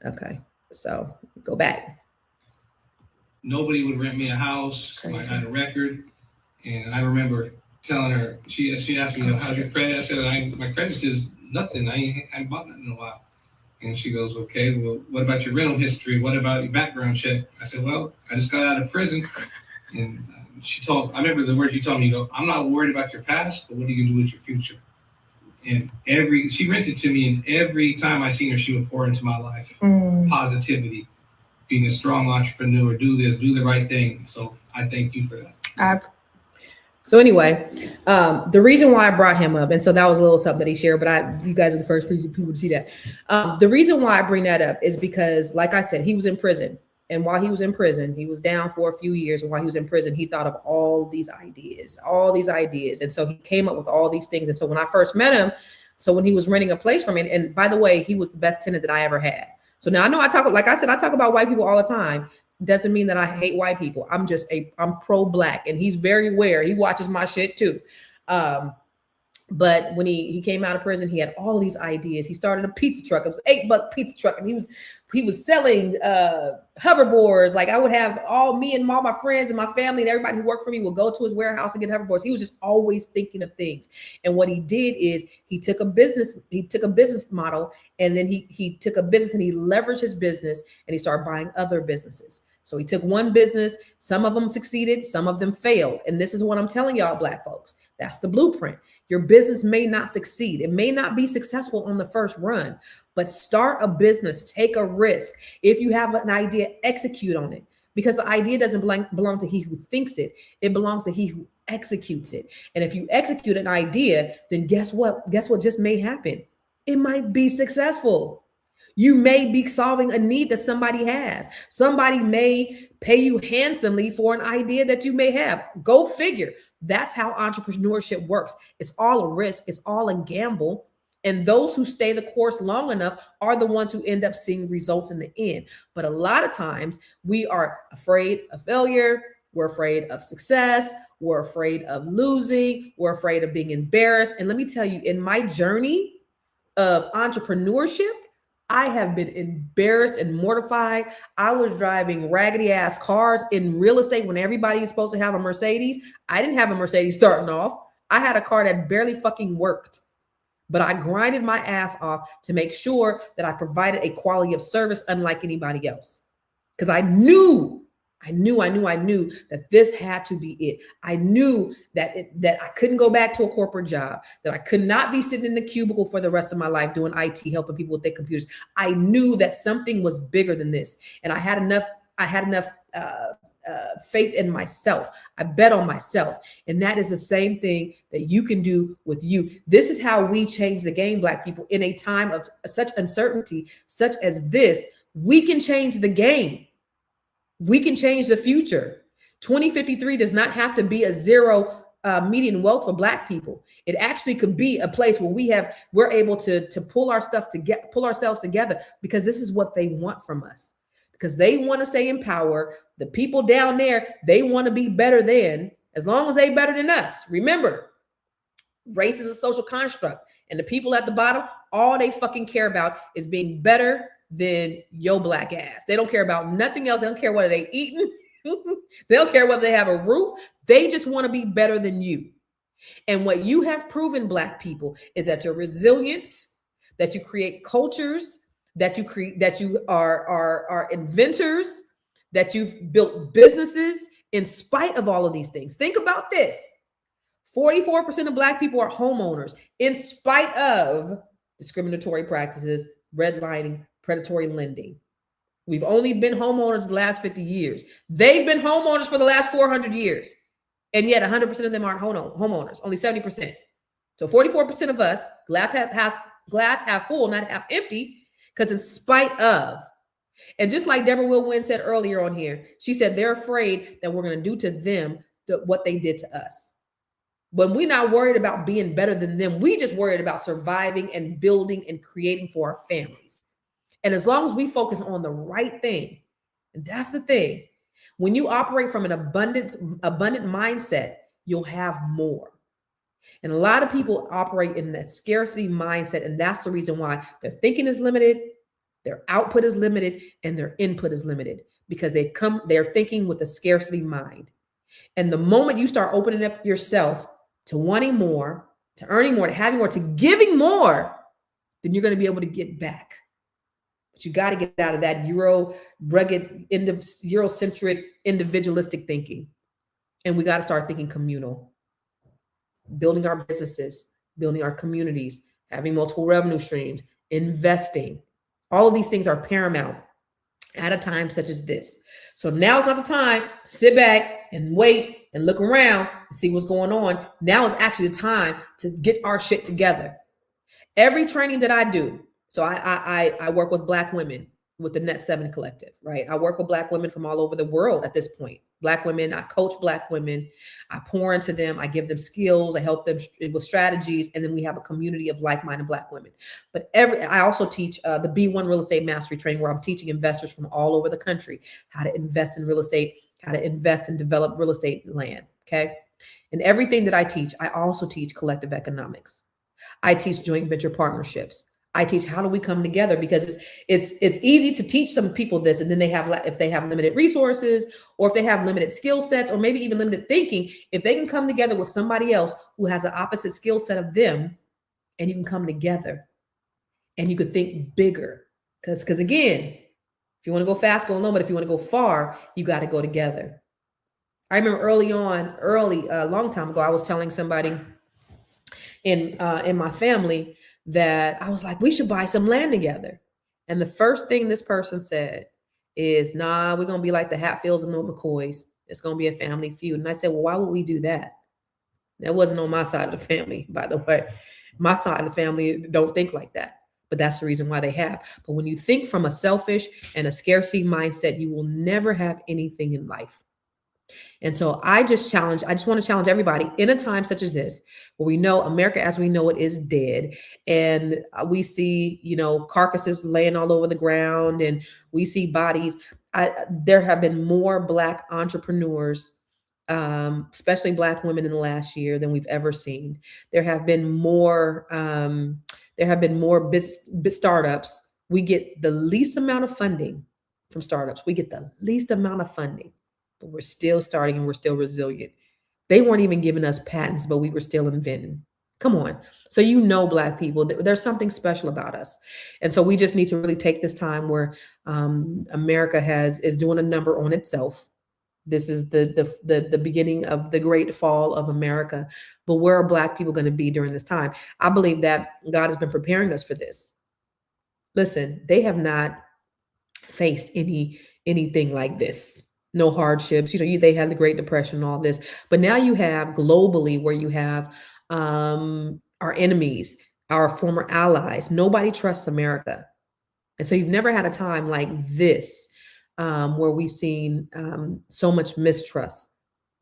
B: Okay, so go back.
F: Nobody would rent me a house. I had a record, and I remember telling her. She asked me, "How's your credit?" I said, "My credit's just nothing. I ain't bought nothing in a while." And she goes, "Okay, well, what about your rental history? What about your background check?" I said, "Well, I just got out of prison." And I remember the words you told me, you go, "I'm not worried about your past, but what are you gonna do with your future?" And she rented to me, and every time I seen her, she would pour into my life. Positivity, being a strong entrepreneur, do this, do the right thing. So I thank you for that.
B: So anyway, the reason why I brought him up, and so that was a little something that he shared, but you guys are the first people to see that. The reason why I bring that up is because, like I said, he was in prison. And while he was in prison, he was down for a few years. And while he was in prison, he thought of all these ideas. And so he came up with all these things. And so when I first met him, so when he was renting a place from me, and by the way, he was the best tenant that I ever had. So now I know I talk about white people all the time. Doesn't mean that I hate white people. I'm pro-black, and he's very aware. He watches my shit too. But when he came out of prison, he had all these ideas. He started a pizza truck. It was an $8 pizza truck, and he was selling hoverboards. Like, I would have me and all my friends and my family and everybody who worked for me would go to his warehouse and get hoverboards. He was just always thinking of things. And what he did is he took a business model, and then he took a business and he leveraged his business, and he started buying other businesses. So he took one business, some of them succeeded, some of them failed. And this is what I'm telling y'all, Black folks. That's the blueprint. Your business may not succeed. It may not be successful on the first run, but start a business, take a risk. If you have an idea, execute on it, because the idea doesn't belong to he who thinks it. It belongs to he who executes it. And if you execute an idea, then guess what? Guess what just may happen? It might be successful. You may be solving a need that somebody has. Somebody may pay you handsomely for an idea that you may have. Go figure. That's how entrepreneurship works. It's all a risk. It's all a gamble. And those who stay the course long enough are the ones who end up seeing results in the end. But a lot of times we are afraid of failure. We're afraid of success. We're afraid of losing. We're afraid of being embarrassed. And let me tell you, in my journey of entrepreneurship, I have been embarrassed and mortified. I was driving raggedy ass cars in real estate when everybody is supposed to have a Mercedes. I didn't have a Mercedes starting off. I had a car that barely fucking worked. But I grinded my ass off to make sure that I provided a quality of service unlike anybody else. Because I knew that this had to be it. I knew that that I couldn't go back to a corporate job, that I could not be sitting in the cubicle for the rest of my life doing IT, helping people with their computers. I knew that something was bigger than this. And I had enough faith in myself. I bet on myself. And that is the same thing that you can do with you. This is how we change the game, Black people. In a time of such uncertainty, such as this, we can change the game. We can change the future. 2053 does not have to be a zero median wealth for Black people. It actually could be a place where we're able to pull ourselves together, because this is what they want from us. Because they want to stay in power. The people down there, they want to be better than, as long as they better than us. Remember, race is a social construct. And the people at the bottom, all they fucking care about is being better than your Black ass. They don't care about nothing else. They don't care whether they eating. They don't care whether they have a roof. They just want to be better than you. And what you have proven, Black people, is that you're resilient, that you create cultures, that you are inventors, that you've built businesses in spite of all of these things. Think about this. 44% of Black people are homeowners in spite of discriminatory practices, redlining, predatory lending. We've only been homeowners the last 50 years. They've been homeowners for the last 400 years. And yet 100% of them aren't homeowners, only 70%. So 44% of us, glass half full, not half empty, because in spite of, and just like Deborah Will Wynn said earlier on here, she said they're afraid that we're going to do to them what they did to us. When we're not worried about being better than them, we just worried about surviving and building and creating for our families. And as long as we focus on the right thing, and that's the thing, when you operate from an abundant mindset, you'll have more. And a lot of people operate in that scarcity mindset, and that's the reason why their thinking is limited, their output is limited, and their input is limited, because they're thinking with a scarcity mind. And the moment you start opening up yourself to wanting more, to earning more, to having more, to giving more, then you're going to be able to get back. But you got to get out of that Eurocentric, individualistic thinking. And we got to start thinking communal. Building our businesses, building our communities, having multiple revenue streams, investing. All of these things are paramount at a time such as this. So now's not the time to sit back and wait and look around and see what's going on. Now is actually the time to get our shit together. Every training that I do, so I work with Black women with the Net 7 Collective, right? I work with Black women from all over the world at this point. Black women, I coach Black women, I pour into them, I give them skills, I help them with strategies, and then we have a community of like-minded Black women. But I also teach the B1 Real Estate Mastery Training, where I'm teaching investors from all over the country how to invest in real estate, how to invest and develop real estate land, okay? And everything that I teach, I also teach collective economics. I teach joint venture partnerships. I teach how do we come together, because it's easy to teach some people this, and then if they have limited resources, or if they have limited skill sets, or maybe even limited thinking, if they can come together with somebody else who has an opposite skill set of them, and you can come together and you could think bigger. Because again, if you want to go fast, go alone, but if you want to go far, you got to go together. I remember a long time ago, I was telling somebody in my family that I was like, we should buy some land together. And the first thing this person said is, nah, we're going to be like the Hatfields and the McCoys. It's going to be a family feud. And I said, well, why would we do that? That wasn't on my side of the family, by the way. My side of the family don't think like that. but that's the reason why they have. But when you think from a selfish and a scarcity mindset, you will never have anything in life. And so I just want to challenge everybody in a time such as this, where we know America as we know it is dead. And we see, carcasses laying all over the ground, and we see bodies. There have been more Black entrepreneurs, especially Black women, in the last year than we've ever seen. There have been more startups. We get the least amount of funding from startups. We get the least amount of funding, but we're still starting and we're still resilient. They weren't even giving us patents, but we were still inventing. Come on. So, Black people, there's something special about us. And so we just need to really take this time where America is doing a number on itself. This is the beginning of the great fall of America. But where are Black people going to be during this time? I believe that God has been preparing us for this. Listen, they have not faced anything like this. No hardships. They had the Great Depression and all this. But now you have globally where you have our enemies, our former allies. Nobody trusts America. And so you've never had a time like this where we've seen so much mistrust,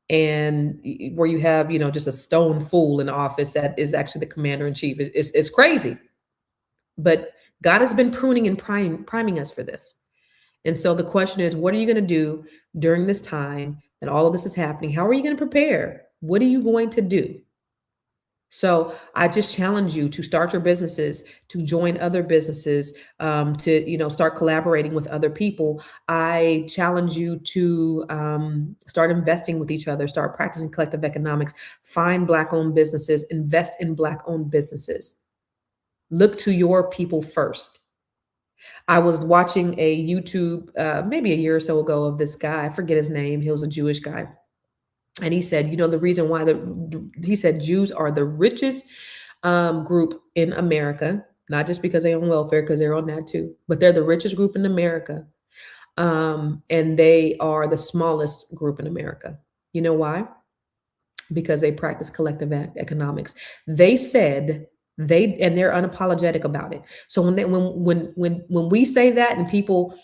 B: and where you have, just a stone fool in office that is actually the commander in chief. It's crazy. But God has been pruning and priming us for this. And so the question is, what are you going to do during this time that all of this is happening? How are you going to prepare? What are you going to do? So I just challenge you to start your businesses, to join other businesses, to, start collaborating with other people. I challenge you to start investing with each other, start practicing collective economics, find Black-owned businesses, invest in Black-owned businesses. Look to your people first. I was watching a YouTube maybe a year or so ago of this guy. I forget his name. He was a Jewish guy. And he said, the reason why he said Jews are the richest group in America, not just because they own welfare, because they're on that too, but they're the richest group in America. And they are the smallest group in America. You know why? Because they practice collective economics. They said and they're unapologetic about it. So when we say that and people,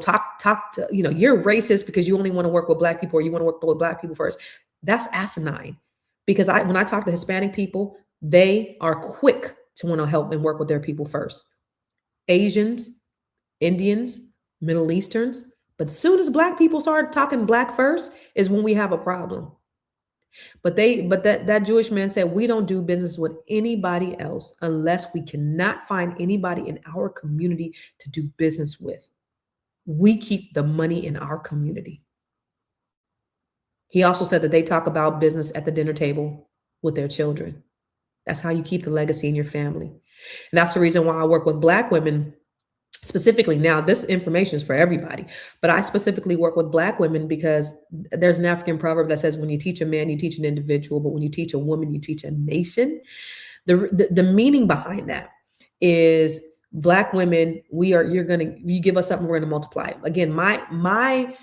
B: talk to, you're racist because you only want to work with Black people, or you want to work with Black people first, that's asinine. Because when I talk to Hispanic people, they are quick to want to help and work with their people first. Asians, Indians, Middle Easterns. But as soon as Black people start talking Black first is when we have a problem. But that Jewish man said, we don't do business with anybody else unless we cannot find anybody in our community to do business with. We keep the money in our community. He also said that they talk about business at the dinner table with their children. That's how you keep the legacy in your family. And that's the reason why I work with Black women specifically. Now, this information is for everybody, but I specifically work with Black women because there's an African proverb that says, when you teach a man, you teach an individual, but when you teach a woman, you teach a nation. The meaning behind that is Black women, you give us something, we're going to multiply it. Again, my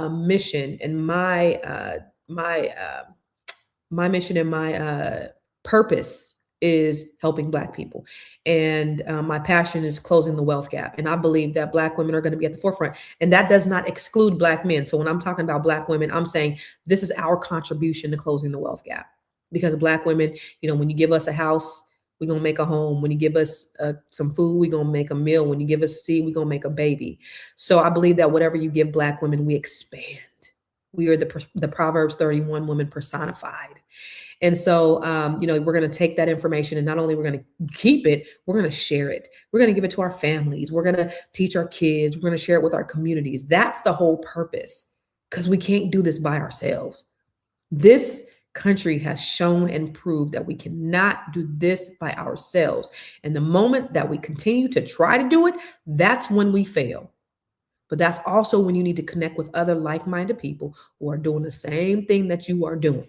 B: mission and my mission and my purpose is helping Black people. And my passion is closing the wealth gap. And I believe that Black women are going to be at the forefront. And that does not exclude Black men. So when I'm talking about Black women, I'm saying this is our contribution to closing the wealth gap. Because Black women, when you give us a house, we're going to make a home. When you give us some food, we're going to make a meal. When you give us a seed, we're going to make a baby. So I believe that whatever you give Black women, we expand. We are the Proverbs 31 woman personified. And so, we're going to take that information, and not only we're going to keep it, we're going to share it. We're going to give it to our families. We're going to teach our kids. We're going to share it with our communities. That's the whole purpose, because we can't do this by ourselves. This country has shown and proved that we cannot do this by ourselves. And the moment that we continue to try to do it, that's when we fail. But that's also when you need to connect with other like-minded people who are doing the same thing that you are doing.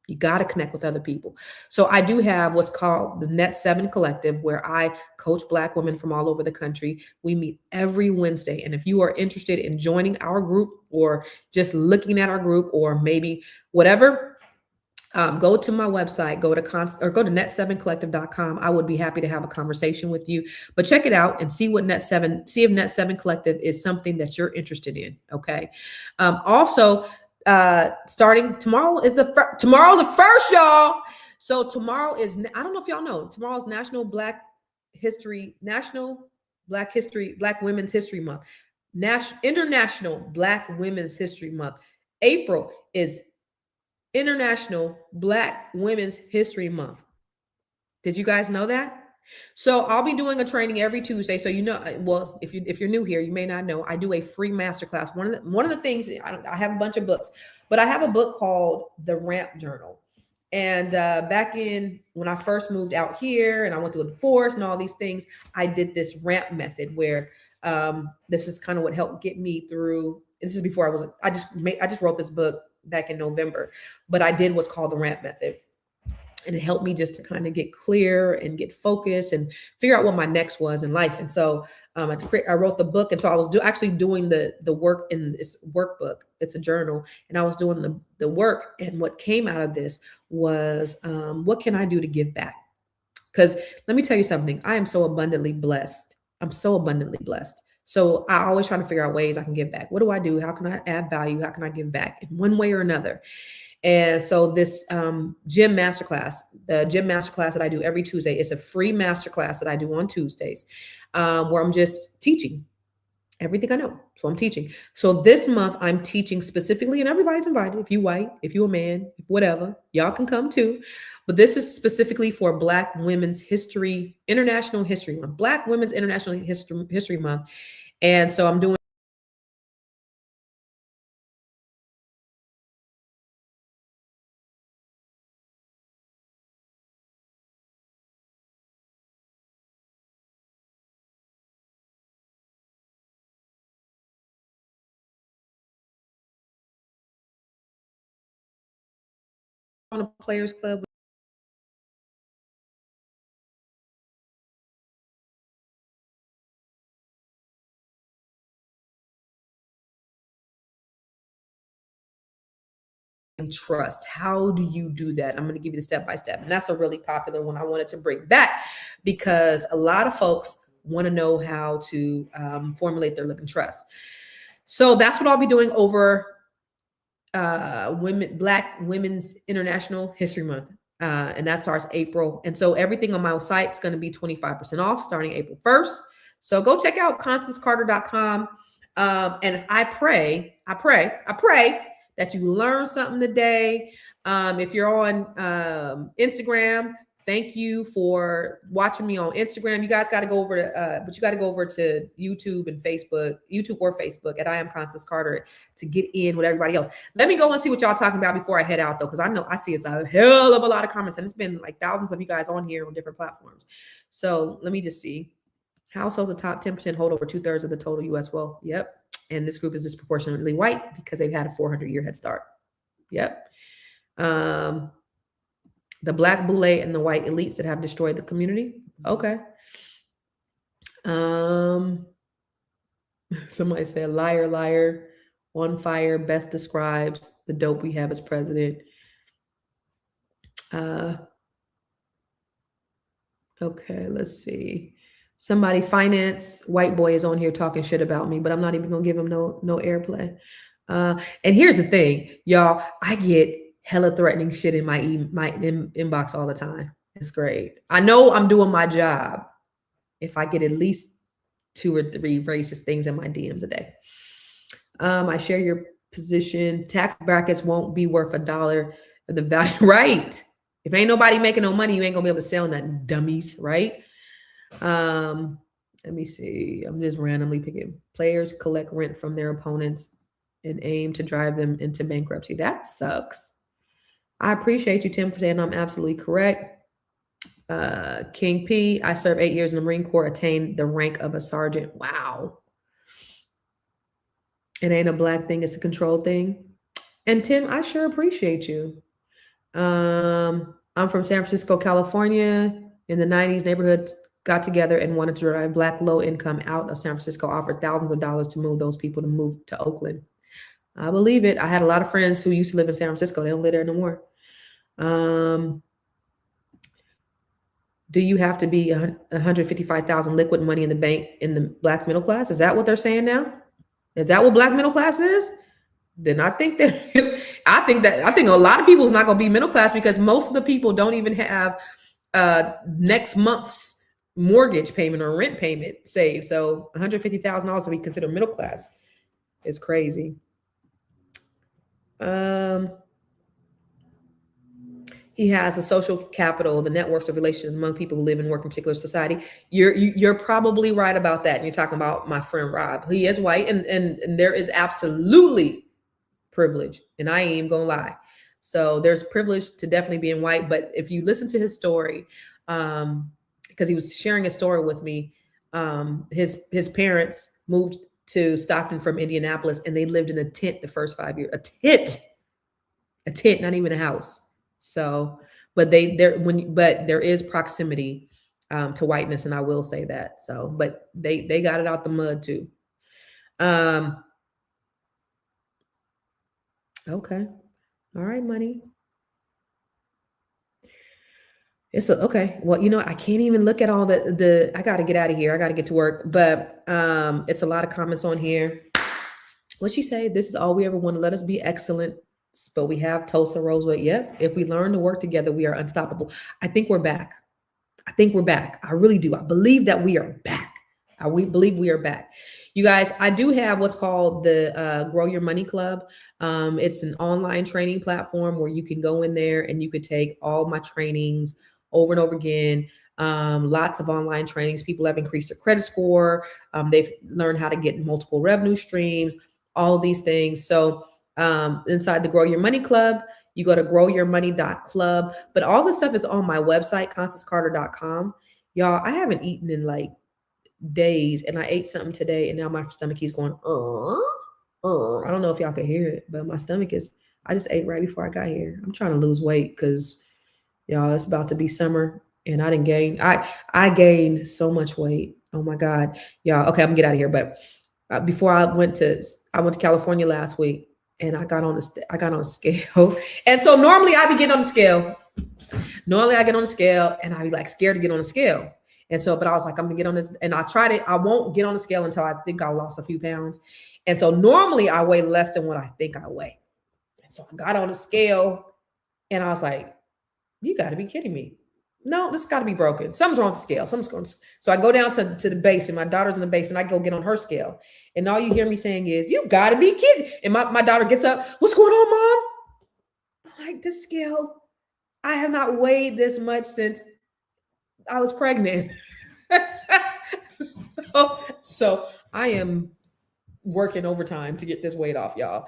B: You got to connect with other people. So I do have what's called the Net 7 Collective, where I coach Black women from all over the country. We meet every Wednesday. And if you are interested in joining our group, or just looking at our group, or maybe whatever, go to my website, go to net7collective.com. I would be happy to have a conversation with you, but check it out and see what see if Net7 Collective is something that you're interested in. Okay. Also, starting tomorrow is tomorrow's the first, y'all. So tomorrow is, I don't know if y'all know, tomorrow's National Black Women's History Month, International Black Women's History Month. April is International Black Women's History Month. Did you guys know that? So I'll be doing a training every Tuesday. So well, if you're new here, you may not know, I do a free masterclass. One of the things, I have a bunch of books, but I have a book called The Ramp Journal. And back in when I first moved out here and I went through a divorce and all these things, I did this ramp method where this is kind of what helped get me through. This is before I just wrote this book back in November, but I did what's called the ramp method. And it helped me just to kind of get clear and get focused and figure out what my next was in life. And so I wrote the book. And so I was actually doing the work in this workbook. It's a journal. And I was doing the work. And what came out of this was, what can I do to give back? Because let me tell you something. I am so abundantly blessed. I'm so abundantly blessed. So I always try to figure out ways I can give back. What do I do? How can I add value? How can I give back in one way or another? And so this gym masterclass that I do every Tuesday, it's a free masterclass that I do on Tuesdays, where I'm just teaching everything I know. So I'm teaching. So this month I'm teaching specifically, and everybody's invited. If you white, if you a man, if whatever, y'all can come too. But this is specifically for Black Women's International History Month, Black Women's International History Month. And so I'm doing on a players club. Trust. How do you do that? I'm going to give you the step-by-step. And that's a really popular one I wanted to bring back because a lot of folks want to know how to formulate their living trust. So that's what I'll be doing over Black Women's International History Month. And that starts April. And so everything on my site is going to be 25% off starting April 1st. So go check out constancecarter.com. And I pray that you learn something today. If you're on Instagram, thank you for watching me on Instagram. You guys got to go over to YouTube and YouTube or Facebook at I am Constance Carter to get in with everybody else. Let me go and see what y'all talking about before I head out though, because I see it's a hell of a lot of comments and it's been like thousands of you guys on here on different platforms. So let me just see. Households, the top 10% hold over 2/3 of the total U.S. wealth. Yep. And this group is disproportionately white because they've had a 400-year head start. Yep. The Black boule and the white elites that have destroyed the community. Okay. Somebody said, liar, liar, on fire, best describes the dope we have as president. Okay, let's see. Somebody finance white boy is on here talking shit about me, but I'm not even gonna give him no airplay. And here's the thing, y'all, I get hella threatening shit in my inbox all the time. It's great. I know I'm doing my job if I get at least 2 or 3 racist things in my DMs a day. I share your position. Tax brackets won't be worth $1 of the value, right? If ain't nobody making no money, you ain't gonna be able to sell nothing, dummies, right? Let me see. I'm just randomly picking. Players collect rent from their opponents and aim to drive them into bankruptcy. That sucks. I appreciate you, Tim, for saying I'm absolutely correct. King P, I served 8 years in the Marine Corps, attained the rank of a sergeant. Wow. It ain't a black thing, it's a control thing. And Tim, I sure appreciate you. I'm from San Francisco, California. In the 90s, neighborhoods got together and wanted to drive Black low income out of San Francisco, offered thousands of dollars to move those people to move to Oakland. I believe it. I had a lot of friends who used to live in San Francisco. They don't live there no more. Do you have to be 155,000 liquid money in the bank in the black middle class? Is that what they're saying now? Is that what black middle class is? Then I think there is. I think a lot of people is not going to be middle class because most of the people don't even have next month's mortgage payment or rent payment saved. So $150,000 to be considered middle class is crazy. He has the social capital, the networks of relations among people who live and work in particular society. You're probably right about that. And you're talking about my friend Rob. He is white, and there is absolutely privilege, and I ain't even gonna lie. So there's privilege to definitely being white. But if you listen to his story, because he was sharing a story with me, his parents moved to Stockton from Indianapolis, and they lived in a tent the first 5 years. A tent, not even a house. So, but there is proximity to whiteness, and I will say that. So, but they got it out the mud too. Okay. All right, money. Okay. Well, I can't even look at all the I got to get out of here. I got to get to work, but it's a lot of comments on here. What'd she say? This is all we ever want to let us be excellent. But we have Tulsa Rosewood. Yep. If we learn to work together, we are unstoppable. I think we're back. I really do. I believe that we are back. We believe we are back. You guys, I do have what's called the Grow Your Money Club. It's an online training platform where you can go in there and you could take all my trainings over and over again. Lots of online trainings. People have increased their credit score. They've learned how to get multiple revenue streams, all of these things. So inside the Grow Your Money Club, you go to growyourmoney.club. But all this stuff is on my website, constancecarter.com. Y'all, I haven't eaten in like days, and I ate something today, and now my stomach is going, I don't know if y'all can hear it, but my stomach is, I just ate right before I got here. I'm trying to lose weight because, y'all, it's about to be summer, and I didn't gain, I gained so much weight. Oh my God. Y'all, okay, I'm gonna get out of here. But before I went to California last week, and I got on a scale. And so normally I be getting on the scale. Normally I get on the scale and I be like scared to get on the scale. And so, but I was like, I'm gonna get on this. And I tried it. I won't get on the scale until I think I lost a few pounds. And so normally I weigh less than what I think I weigh. And so I got on the scale and I was like, you gotta be kidding me. No, this got to be broken. Something's wrong with the scale. Something's going. So I go down to the base, and my daughter's in the basement. I go get on her scale, and all you hear me saying is, "You got to be kidding!" And my daughter gets up. What's going on, Mom? I'm like, this scale. I have not weighed this much since I was pregnant. so I am working overtime to get this weight off, y'all.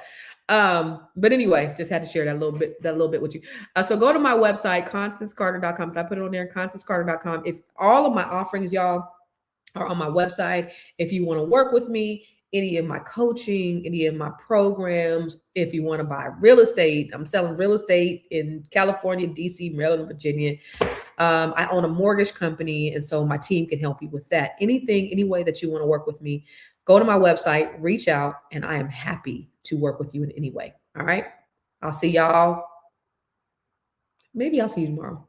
B: But anyway, just had to share that little bit with you. So go to my website, constancecarter.com. I put it on there, constancecarter.com. If all of my offerings, y'all, are on my website, if you want to work with me, any of my coaching, any of my programs, if you want to buy real estate, I'm selling real estate in California, DC, Maryland, Virginia. I own a mortgage company, and so my team can help you with that. Any way that you want to work with me, go to my website, reach out, and I am happy to work with you in any way. All right. I'll see y'all. Maybe I'll see you tomorrow.